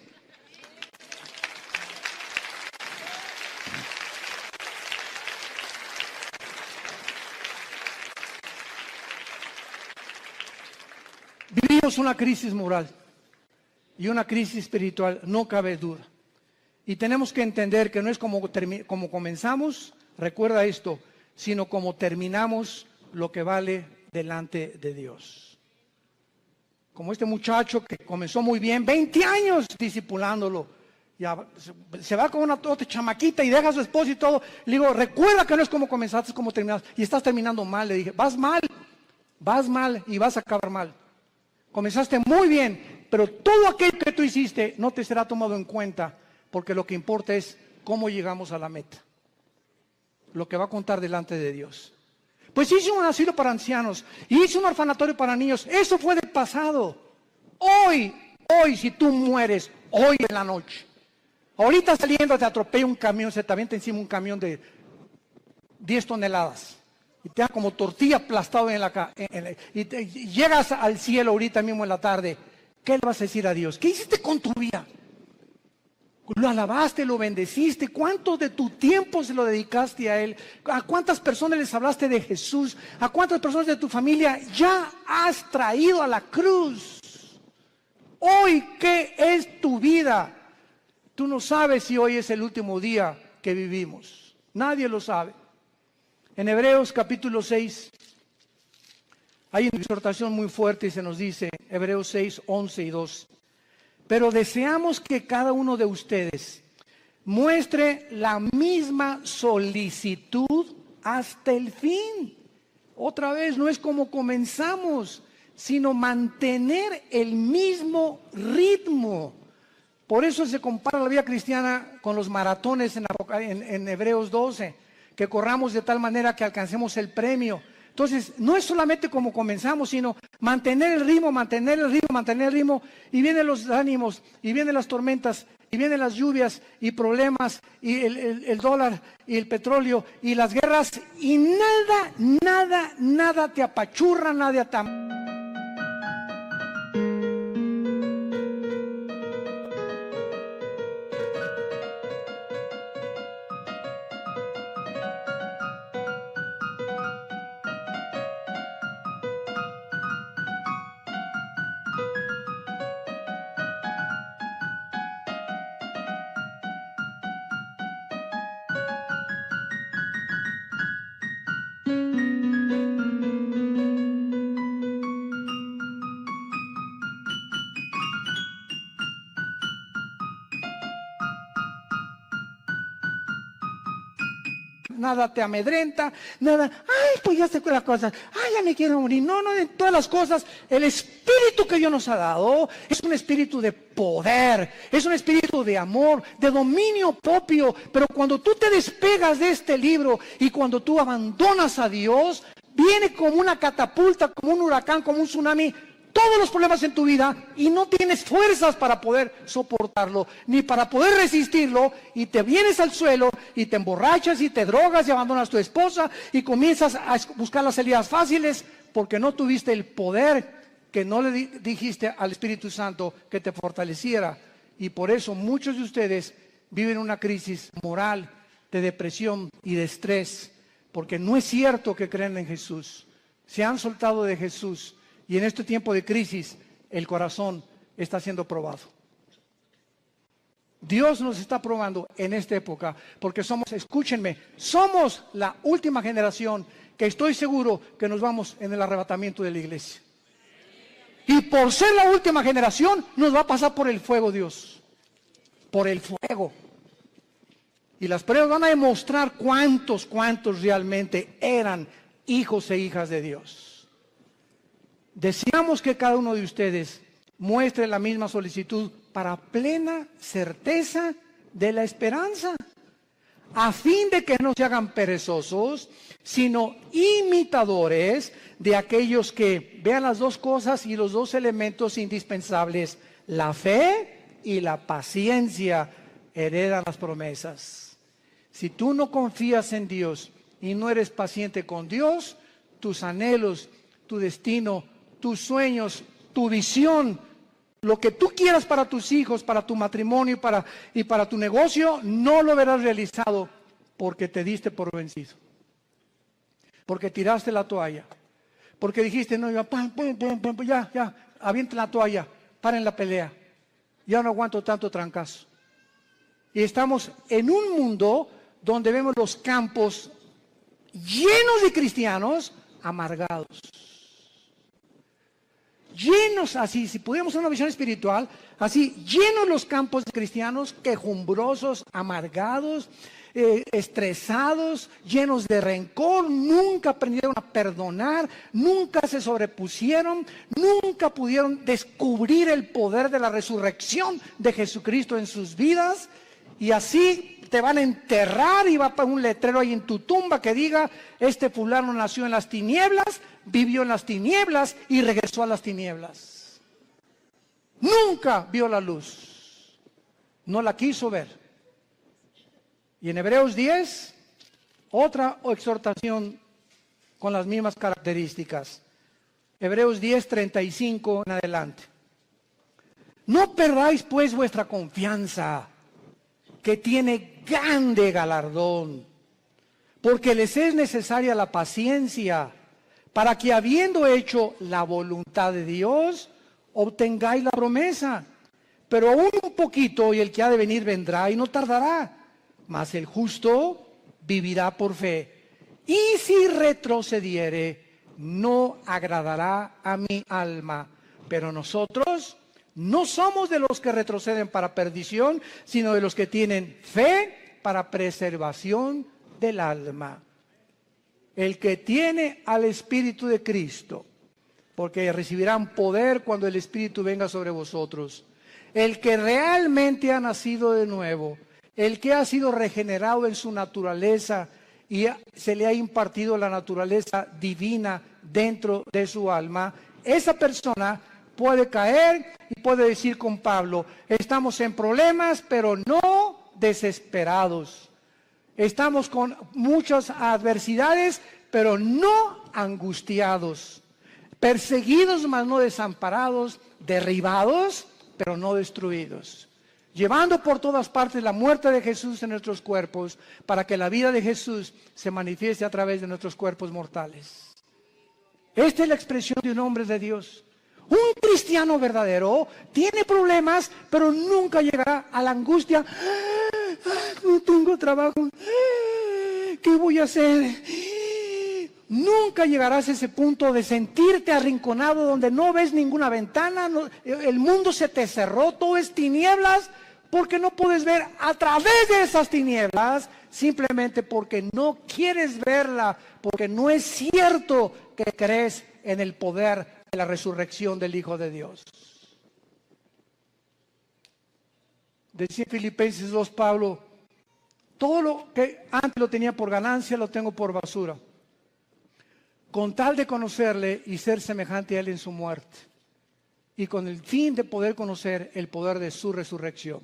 Vivimos una crisis moral y una crisis espiritual, no cabe duda. Y tenemos que entender que no es como comenzamos, recuerda esto, sino como terminamos lo que vale delante de Dios. Como este muchacho que comenzó muy bien, 20 años discipulándolo, ya se va con una otra chamaquita y deja a su esposo y todo. Le digo, recuerda que no es como comenzaste, es como terminaste. Y estás terminando mal, le dije, vas mal y vas a acabar mal. Comenzaste muy bien, pero todo aquello que tú hiciste no te será tomado en cuenta. Porque lo que importa es cómo llegamos a la meta. Lo que va a contar delante de Dios. Pues hice un asilo para ancianos, hice un orfanatorio para niños. Eso fue del pasado. Hoy, si tú mueres, hoy en la noche. Ahorita saliendo te atropella un camión, se te avienta encima un camión de 10 toneladas. Y te da como tortilla aplastado y llegas al cielo ahorita mismo en la tarde. ¿Qué le vas a decir a Dios? ¿Qué hiciste con tu vida? Lo alabaste, lo bendeciste. ¿Cuánto de tu tiempo se lo dedicaste a Él? ¿A cuántas personas les hablaste de Jesús? ¿A cuántas personas de tu familia ya has traído a la cruz? Hoy, ¿qué es tu vida? Tú no sabes si hoy es el último día que vivimos. Nadie lo sabe. En Hebreos capítulo 6 hay una exhortación muy fuerte y se nos dice, Hebreos 6, 11 y 12. Pero deseamos que cada uno de ustedes muestre la misma solicitud hasta el fin. Otra vez, no es como comenzamos, sino mantener el mismo ritmo. Por eso se compara la vida cristiana con los maratones en Hebreos 12, que corramos de tal manera que alcancemos el premio. Entonces, no es solamente como comenzamos, sino mantener el ritmo, y vienen los ánimos, y vienen las tormentas, y vienen las lluvias, y problemas, y el dólar, y el petróleo, y las guerras, y nada te apachurra, nada te... Nada te amedrenta, pues ya sé las cosas, ya me quiero morir. No, de todas las cosas, el espíritu que Dios nos ha dado es un espíritu de poder, es un espíritu de amor, de dominio propio. Pero cuando tú te despegas de este libro y cuando tú abandonas a Dios, viene como una catapulta, como un huracán, como un tsunami, todos los problemas en tu vida y no tienes fuerzas para poder soportarlo, ni para poder resistirlo, y te vienes al suelo y te emborrachas y te drogas y abandonas a tu esposa y comienzas a buscar las salidas fáciles porque no tuviste el poder que no le dijiste al Espíritu Santo que te fortaleciera. Y por eso muchos de ustedes viven una crisis moral, de depresión y de estrés, porque no es cierto que creen en Jesús. Se han soltado de Jesús. Y en este tiempo de crisis, el corazón está siendo probado. Dios nos está probando en esta época, porque escúchenme, somos la última generación que estoy seguro que nos vamos en el arrebatamiento de la iglesia. Y por ser la última generación, nos va a pasar por el fuego Dios. Por el fuego. Y las pruebas van a demostrar cuántos realmente eran hijos e hijas de Dios. Deseamos que cada uno de ustedes muestre la misma solicitud para plena certeza de la esperanza. a fin de que no se hagan perezosos, sino imitadores de aquellos que vean las dos cosas y los dos elementos indispensables, la fe y la paciencia, heredan las promesas. Si tú no confías en Dios y no eres paciente con Dios, tus anhelos, tu destino, tus sueños, tu visión, lo que tú quieras para tus hijos, para tu matrimonio y para tu negocio, no lo verás realizado porque te diste por vencido. Porque tiraste la toalla. Porque dijiste, no, ya, avienten la toalla, paren la pelea. Ya no aguanto tanto trancazo. Y estamos en un mundo donde vemos los campos llenos de cristianos amargados. Llenos así, si pudiéramos hacer una visión espiritual, así, llenos los campos de cristianos quejumbrosos, amargados, estresados, llenos de rencor, nunca aprendieron a perdonar, nunca se sobrepusieron, nunca pudieron descubrir el poder de la resurrección de Jesucristo en sus vidas, y así te van a enterrar y va a poner un letrero ahí en tu tumba que diga, este fulano nació en las tinieblas, vivió en las tinieblas y regresó a las tinieblas. Nunca vio la luz, no la quiso ver. Y en Hebreos 10, otra exhortación con las mismas características. Hebreos 10, 35 en adelante. No perdáis pues vuestra confianza, que tiene grande galardón, porque les es necesaria la paciencia, para que habiendo hecho la voluntad de Dios, obtengáis la promesa. Pero aún un poquito, y el que ha de venir vendrá y no tardará. Mas el justo vivirá por fe. Y si retrocediere, no agradará a mi alma. Pero nosotros no somos de los que retroceden para perdición, sino de los que tienen fe para preservación del alma. El que tiene al Espíritu de Cristo, porque recibirán poder cuando el Espíritu venga sobre vosotros. El que realmente ha nacido de nuevo, el que ha sido regenerado en su naturaleza y se le ha impartido la naturaleza divina dentro de su alma, esa persona puede caer y puede decir con Pablo, estamos en problemas, pero no desesperados. Estamos con muchas adversidades, pero no angustiados. Perseguidos, mas no desamparados. Derribados, pero no destruidos. Llevando por todas partes la muerte de Jesús en nuestros cuerpos, para que la vida de Jesús se manifieste a través de nuestros cuerpos mortales. Esta es la expresión de un hombre de Dios. Un cristiano verdadero tiene problemas, pero nunca llegará a la angustia. No tengo trabajo. ¿Qué voy a hacer? Nunca llegarás a ese punto de sentirte arrinconado donde no ves ninguna ventana, el mundo se te cerró, todo es tinieblas, porque no puedes ver a través de esas tinieblas, simplemente porque no quieres verla, porque no es cierto que crees en el poder de la resurrección del Hijo de Dios. Decía en Filipenses 2 Pablo, todo lo que antes lo tenía por ganancia, lo tengo por basura, con tal de conocerle y ser semejante a él en su muerte, y con el fin de poder conocer el poder de su resurrección.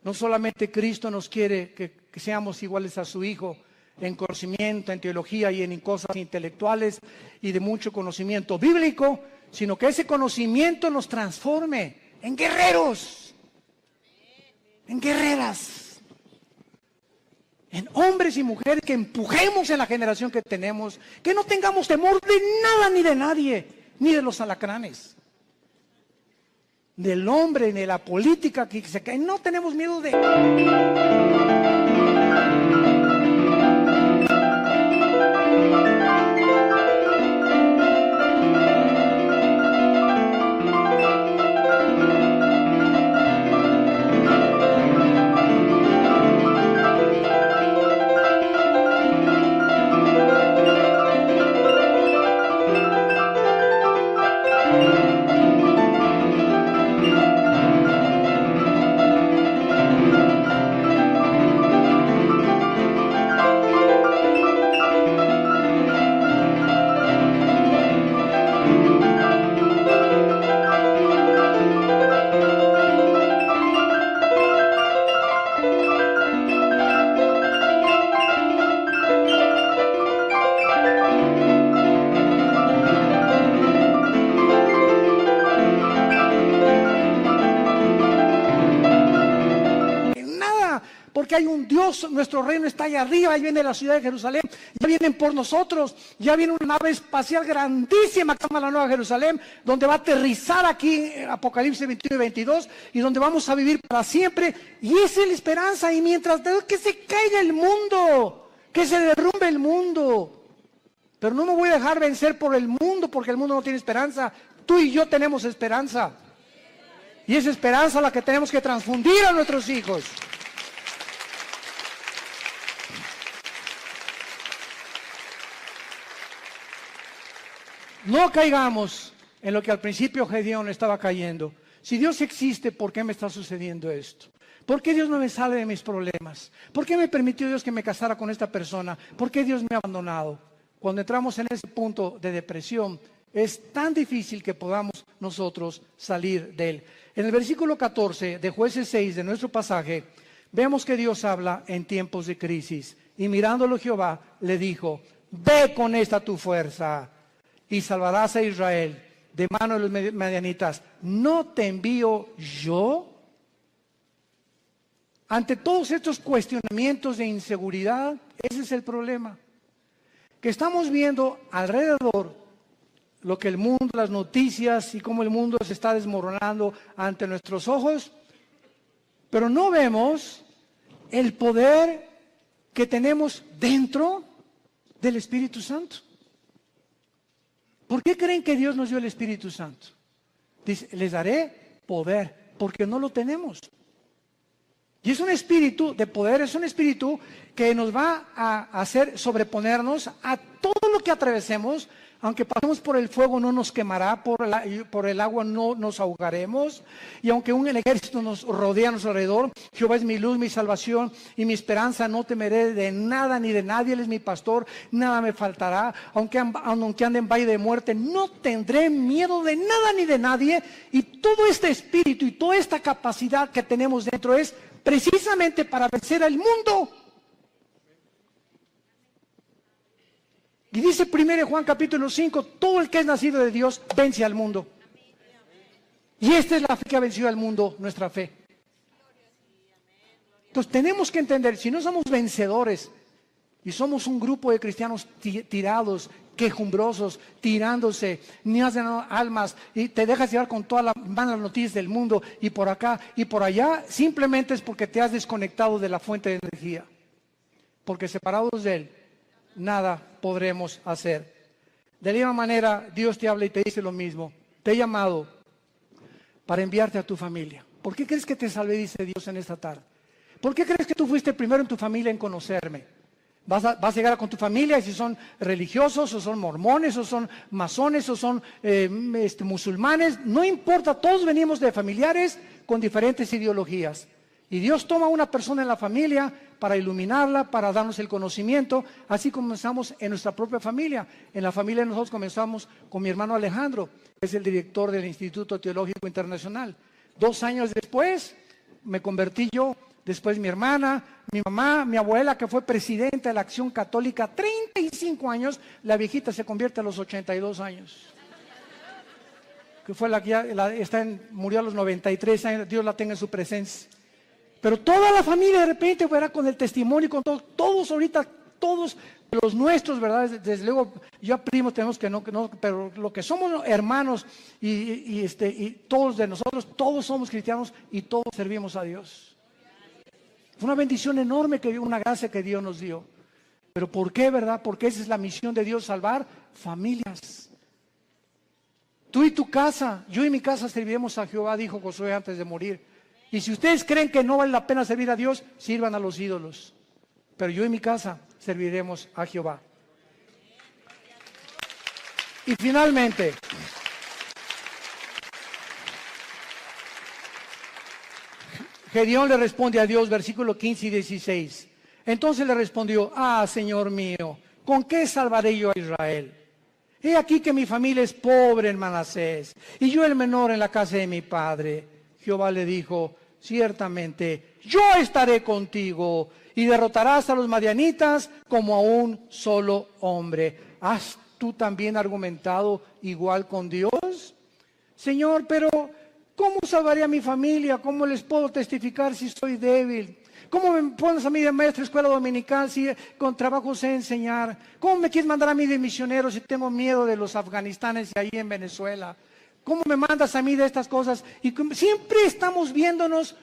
No solamente Cristo nos quiere que seamos iguales a su Hijo en conocimiento, en teología y en cosas intelectuales y de mucho conocimiento bíblico, sino que ese conocimiento nos transforme en guerreros, en guerreras, en hombres y mujeres que empujemos en la generación que tenemos, que no tengamos temor de nada ni de nadie, ni de los alacranes, del hombre, ni de la política que se cae. No tenemos miedo de... Dios, nuestro reino está allá arriba, ahí viene la ciudad de Jerusalén, ya vienen por nosotros, ya viene una nave espacial grandísima que se llama la Nueva Jerusalén, donde va a aterrizar aquí en Apocalipsis 21 y 22, y donde vamos a vivir para siempre, y esa es la esperanza. Y mientras que se caiga el mundo, que se derrumbe el mundo, pero no me voy a dejar vencer por el mundo, porque el mundo no tiene esperanza. Tú y yo tenemos esperanza, y esa esperanza es la que tenemos que transfundir a nuestros hijos. No caigamos en lo que al principio Gedeón estaba cayendo. Si Dios existe, ¿por qué me está sucediendo esto? ¿Por qué Dios no me sale de mis problemas? ¿Por qué me permitió Dios que me casara con esta persona? ¿Por qué Dios me ha abandonado? Cuando entramos en ese punto de depresión, es tan difícil que podamos nosotros salir de él. En el versículo 14 de Jueces 6 de nuestro pasaje, vemos que Dios habla en tiempos de crisis. Y mirándolo Jehová, le dijo: ve con esta tu fuerza y salvarás a Israel de mano de los madianitas. ¿No te envío yo? Ante todos estos cuestionamientos de inseguridad, ese es el problema. Que estamos viendo alrededor lo que el mundo, las noticias y cómo el mundo se está desmoronando ante nuestros ojos, pero no vemos el poder que tenemos dentro del Espíritu Santo. ¿Por qué creen que Dios nos dio el Espíritu Santo? Dice, les daré poder, porque no lo tenemos. Y es un espíritu de poder, es un espíritu que nos va a hacer sobreponernos a todo lo que atravesemos. Aunque pasemos por el fuego no nos quemará, por el agua no nos ahogaremos. Y aunque un ejército nos rodea a nuestro alrededor, Jehová es mi luz, mi salvación y mi esperanza. No temeré de nada ni de nadie, Él es mi pastor, nada me faltará. Aunque ande en valle de muerte, no tendré miedo de nada ni de nadie. Y todo este espíritu y toda esta capacidad que tenemos dentro es precisamente para vencer al mundo. Y dice 1 Juan capítulo 5, todo el que es nacido de Dios vence al mundo. Y esta es la fe que ha vencido al mundo, nuestra fe. Entonces tenemos que entender, si no somos vencedores y somos un grupo de cristianos tirados, quejumbrosos, tirándose, ni hacen almas y te dejas llevar con todas las malas noticias del mundo y por acá y por allá, simplemente es porque te has desconectado de la fuente de energía. Porque separados de Él, nada podremos hacer. De la misma manera, Dios te habla y te dice lo mismo. Te he llamado para enviarte a tu familia. ¿Por qué crees que te salvé, dice Dios en esta tarde? ¿Por qué crees que tú fuiste el primero en tu familia en conocerme? Vas a llegar con tu familia, y si son religiosos, o son mormones, o son masones, o son musulmanes, no importa, todos venimos de familiares con diferentes ideologías. Y Dios toma a una persona en la familia para iluminarla, para darnos el conocimiento. Así comenzamos en nuestra propia familia. En la familia nosotros comenzamos con mi hermano Alejandro, que es el director del Instituto Teológico Internacional. 2 años después me convertí yo, después mi hermana, mi mamá, mi abuela, que fue presidenta de la Acción Católica, 35 años, la viejita se convierte a los 82 años. Que fue la que ya murió a los 93 años, Dios la tenga en su presencia. Pero toda la familia de repente verá con el testimonio, con todos ahorita, todos los nuestros, ¿verdad? Desde luego, ya primos tenemos que no, pero lo que somos hermanos y todos de nosotros, todos somos cristianos y todos servimos a Dios. Fue una bendición enorme, una gracia que Dios nos dio. Pero ¿por qué, verdad? Porque esa es la misión de Dios, salvar familias. Tú y tu casa, yo y mi casa serviremos a Jehová, dijo Josué antes de morir. Y si ustedes creen que no vale la pena servir a Dios, sirvan a los ídolos. Pero yo y mi casa serviremos a Jehová. Y finalmente, Gedeón le responde a Dios, versículo 15 y 16. Entonces le respondió: Señor mío, ¿con qué salvaré yo a Israel? He aquí que mi familia es pobre en Manasés, y yo el menor en la casa de mi padre. Jehová le dijo: ciertamente yo estaré contigo y derrotarás a los madianitas como a un solo hombre. ¿Has tú también argumentado igual con Dios? Señor, pero ¿cómo salvaré a mi familia? ¿Cómo les puedo testificar si soy débil? ¿Cómo me pones a mí de maestro de escuela dominical si con trabajo sé enseñar? ¿Cómo me quieres mandar a mí de misionero si tengo miedo de los afganistanes y ahí en Venezuela? ¿Cómo me mandas a mí de estas cosas? Y siempre estamos viéndonos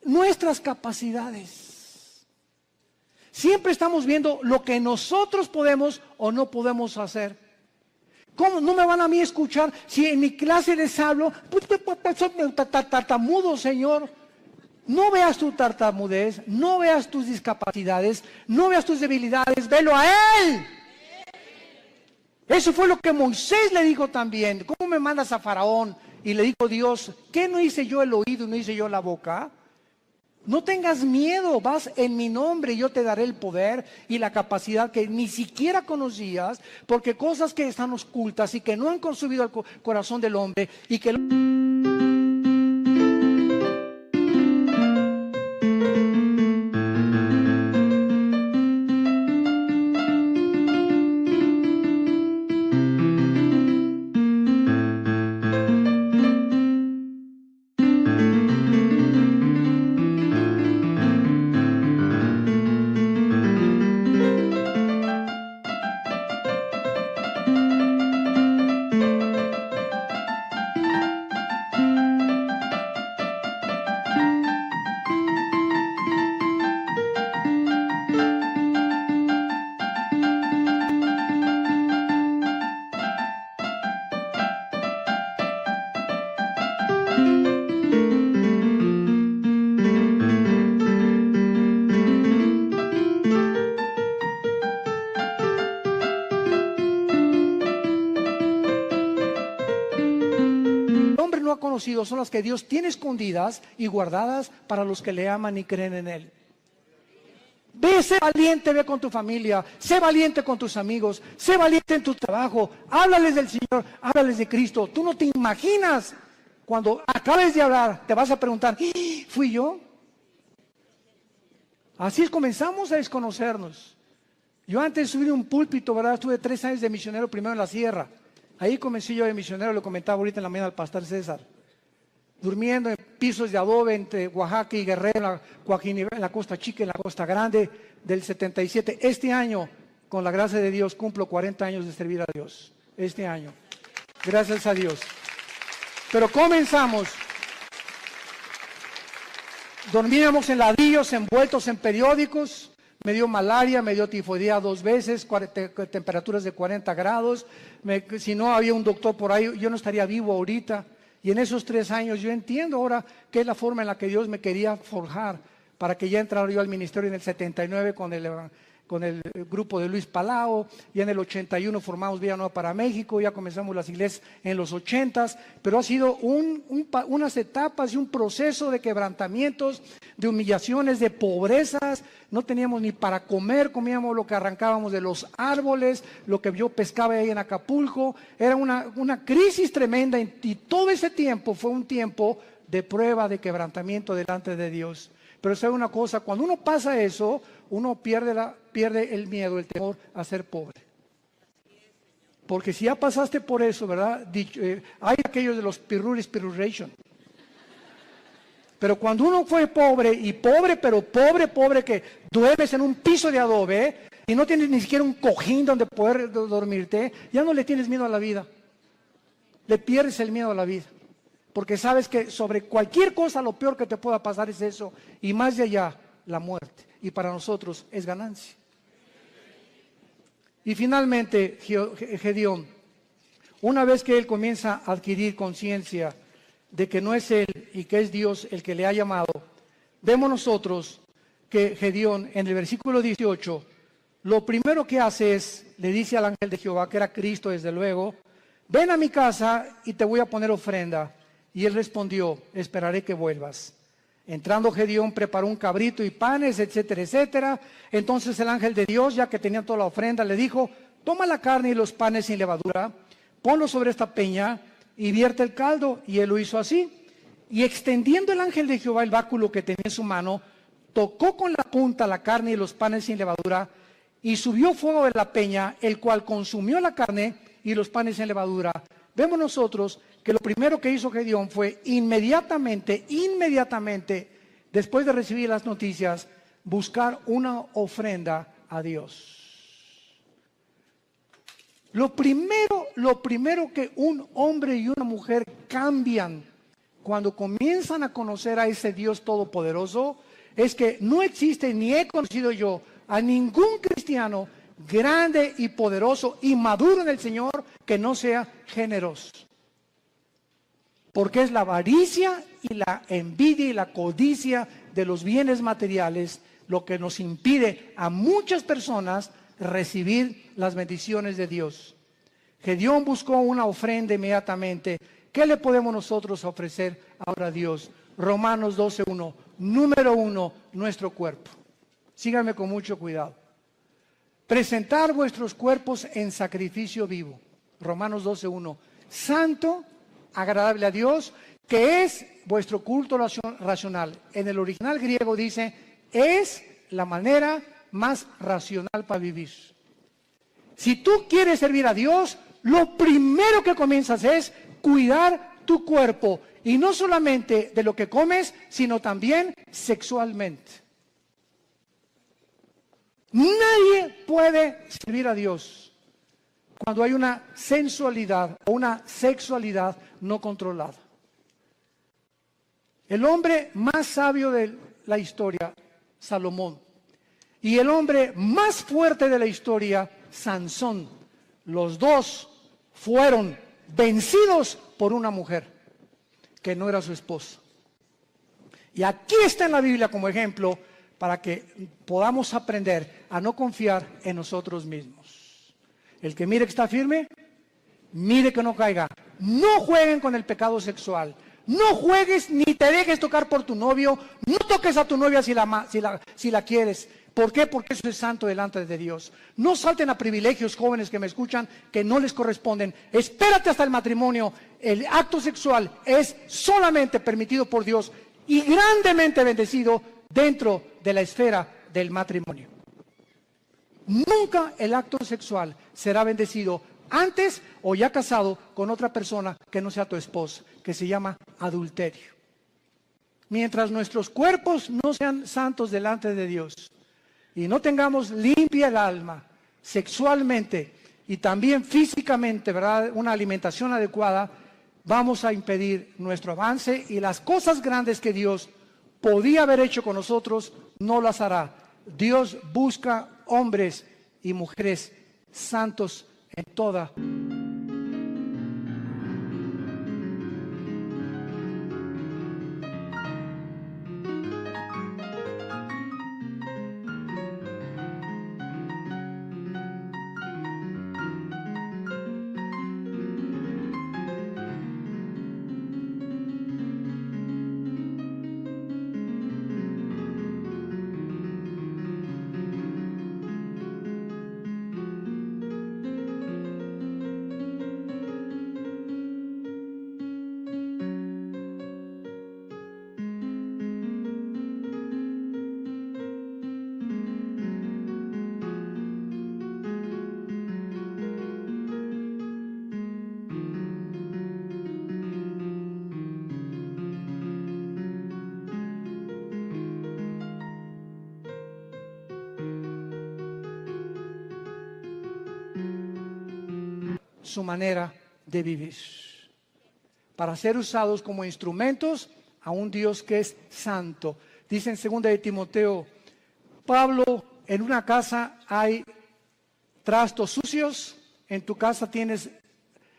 nuestras capacidades. Siempre estamos viendo lo que nosotros podemos o no podemos hacer. ¿Cómo no me van a mí a escuchar si en mi clase les hablo? Soy tartamudo, Señor. No veas tu tartamudez, no veas tus discapacidades, no veas tus debilidades, velo a Él. Eso fue lo que Moisés le dijo también. ¿Cómo me mandas a Faraón? Y le dijo Dios, ¿qué no hice yo el oído y no hice yo la boca? No tengas miedo, vas en mi nombre y yo te daré el poder y la capacidad que ni siquiera conocías, porque cosas que están ocultas y que no han consumido el corazón del hombre y que... conocido son las que Dios tiene escondidas y guardadas para los que le aman y creen en Él. Ve, sé valiente, ve con tu familia, sé valiente con tus amigos, sé valiente en tu trabajo, háblales del Señor, háblales de Cristo. Tú no te imaginas, cuando acabes de hablar, te vas a preguntar, ¿fui yo? Así es, comenzamos a desconocernos. Yo antes de subir un púlpito, ¿verdad? Estuve 3 años de misionero primero en la sierra. Ahí comencé yo de misionero, lo comentaba ahorita en la mañana al pastor César. Durmiendo en pisos de adobe entre Oaxaca y Guerrero, en la Costa Chica, en la Costa Grande, del 77. Este año, con la gracia de Dios, cumplo 40 años de servir a Dios. Este año. Gracias a Dios. Pero comenzamos. Dormíamos en ladrillos, envueltos en periódicos. Me dio malaria, me dio tifoidea 2 veces, temperaturas de 40 grados. Si no había un doctor por ahí, yo no estaría vivo ahorita. Y en esos 3 años yo entiendo ahora qué es la forma en la que Dios me quería forjar para que ya entrara yo al ministerio en el 79 con el grupo de Luis Palau. Y en el 81 formamos Villa Nueva para México, ya comenzamos las iglesias en los 80s, pero ha sido unas etapas y un proceso de quebrantamientos, de humillaciones, de pobrezas. No teníamos ni para comer, comíamos lo que arrancábamos de los árboles, lo que yo pescaba ahí en Acapulco. Era una crisis tremenda y todo ese tiempo fue un tiempo de prueba, de quebrantamiento delante de Dios. Pero sabe una cosa, cuando uno pasa eso, uno pierde el miedo, el temor a ser pobre. Porque si ya pasaste por eso, ¿verdad? Hay aquellos de los piruris, piruration. Pero cuando uno fue pobre, y pobre, pero pobre, que duermes en un piso de adobe y no tienes ni siquiera un cojín donde poder dormirte, ya no le tienes miedo a la vida. Le pierdes el miedo a la vida. Porque sabes que sobre cualquier cosa lo peor que te pueda pasar es eso. Y más de allá, la muerte. Y para nosotros es ganancia. Y finalmente, Gedeón, una vez que él comienza a adquirir conciencia de que no es él y que es Dios el que le ha llamado, vemos nosotros que Gedeón en el versículo 18, lo primero que hace es, le dice al ángel de Jehová, que era Cristo desde luego, ven a mi casa y te voy a poner ofrenda. Y él respondió, esperaré que vuelvas. Entrando Gedeón preparó un cabrito y panes, etcétera, etcétera. Entonces el ángel de Dios, ya que tenía toda la ofrenda, le dijo, toma la carne y los panes sin levadura, ponlo sobre esta peña y vierte el caldo. Y él lo hizo así. Y extendiendo el ángel de Jehová el báculo que tenía en su mano, tocó con la punta la carne y los panes sin levadura, y subió fuego de la peña, el cual consumió la carne y los panes sin levadura. Vemos nosotros que lo primero que hizo Gedeón fue inmediatamente, después de recibir las noticias, buscar una ofrenda a Dios. Lo primero que un hombre y una mujer cambian cuando comienzan a conocer a ese Dios todopoderoso es que no existe, ni he conocido yo a ningún cristiano grande y poderoso y maduro en el Señor que no sea generoso. Porque es la avaricia y la envidia y la codicia de los bienes materiales lo que nos impide a muchas personas recibir las bendiciones de Dios. Gedeón buscó una ofrenda inmediatamente. ¿Qué le podemos nosotros ofrecer ahora a Dios? Romanos 12:1. Número 1, nuestro cuerpo. Síganme con mucho cuidado. Presentar vuestros cuerpos en sacrificio vivo. Romanos 12:1. Santo, agradable a Dios, que es vuestro culto racional. En el original griego dice, es la manera más racional para vivir. Si tú quieres servir a Dios, lo primero que comienzas es cuidar tu cuerpo. Y no solamente de lo que comes, sino también sexualmente. Nadie puede servir a Dios cuando hay una sensualidad o una sexualidad no controlada. El hombre más sabio de la historia, Salomón, y el hombre más fuerte de la historia, Sansón, los dos fueron vencidos por una mujer que no era su esposa. Y aquí está en la Biblia como ejemplo para que podamos aprender a no confiar en nosotros mismos. El que mire que está firme, mire que no caiga. No jueguen con el pecado sexual. No juegues ni te dejes tocar por tu novio. No toques a tu novia si la quieres. ¿Por qué? Porque eso es santo delante de Dios. No salten a privilegios, jóvenes que me escuchan, que no les corresponden. Espérate hasta el matrimonio. El acto sexual es solamente permitido por Dios y grandemente bendecido dentro de la esfera del matrimonio. Nunca el acto sexual será bendecido antes o ya casado con otra persona que no sea tu esposa, que se llama adulterio. Mientras nuestros cuerpos no sean santos delante de Dios y no tengamos limpia el alma sexualmente y también físicamente, ¿verdad?, una alimentación adecuada, vamos a impedir nuestro avance y las cosas grandes que Dios podía haber hecho con nosotros, no las hará. Dios busca hombres y mujeres santos en toda. Su manera de vivir, para ser usados como instrumentos a un Dios que es santo. Dice en 2 de Timoteo, Pablo, en una casa hay trastos sucios, en tu casa tienes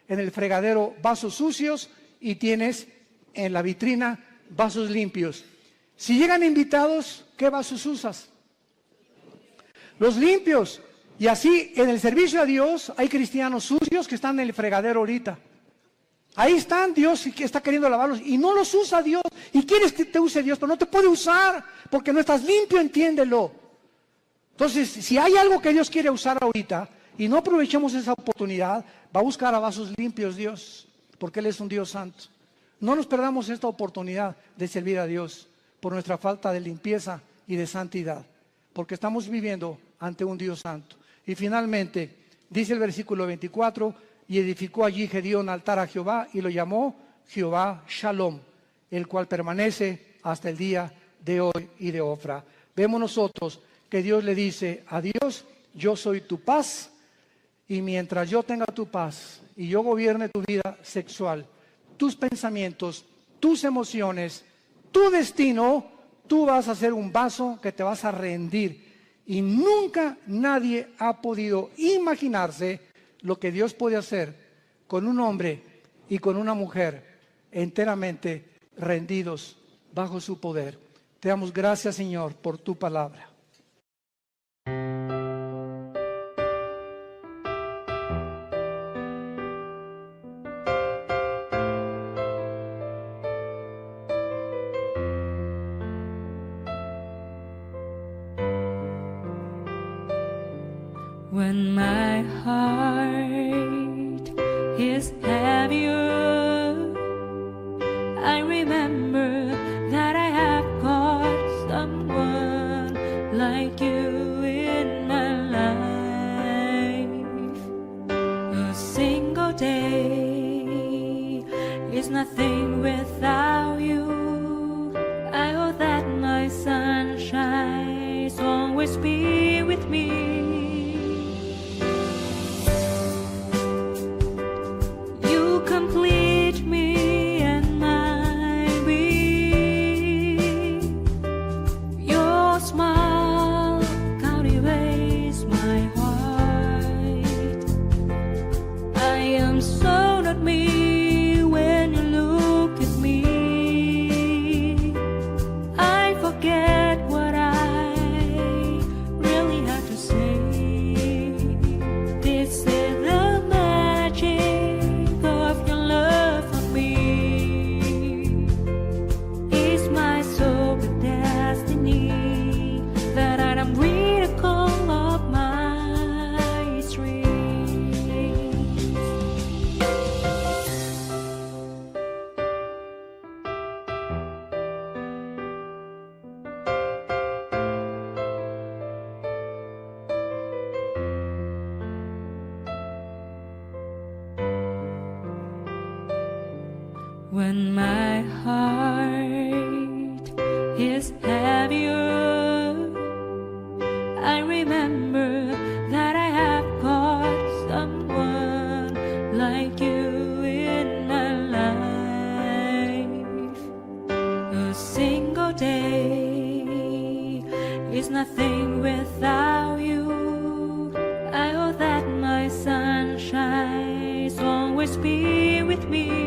en el fregadero vasos sucios y tienes en la vitrina vasos limpios. Si llegan invitados, ¿qué vasos usas? Los limpios. Y así, en el servicio a Dios, hay cristianos sucios que están en el fregadero ahorita. Ahí están, Dios que está queriendo lavarlos y no los usa Dios. Y quieres que te use Dios, pero no te puede usar porque no estás limpio, entiéndelo. Entonces, si hay algo que Dios quiere usar ahorita y no aprovechamos esa oportunidad, va a buscar a vasos limpios Dios, porque Él es un Dios santo. No nos perdamos esta oportunidad de servir a Dios por nuestra falta de limpieza y de santidad, porque estamos viviendo ante un Dios santo. Y finalmente, dice el versículo 24, y edificó allí Gedeón altar a Jehová y lo llamó Jehová Shalom, el cual permanece hasta el día de hoy y de Ofra. vemos nosotros que Dios le dice a Dios: yo soy tu paz, y mientras yo tenga tu paz y yo gobierne tu vida sexual, tus pensamientos, tus emociones, tu destino, tú vas a ser un vaso que te vas a rendir. Y nunca nadie ha podido imaginarse lo que Dios puede hacer con un hombre y con una mujer enteramente rendidos bajo su poder. Te damos gracias, Señor, por tu palabra. When my heart is heavier, I remember that I have got someone like you in my life. A single day is nothing without you. I hope that my sunshine will always be with me. When my heart is heavier, I remember that I have got someone like you in my life. A single day is nothing without you. I hope that my sunshine will always be with me.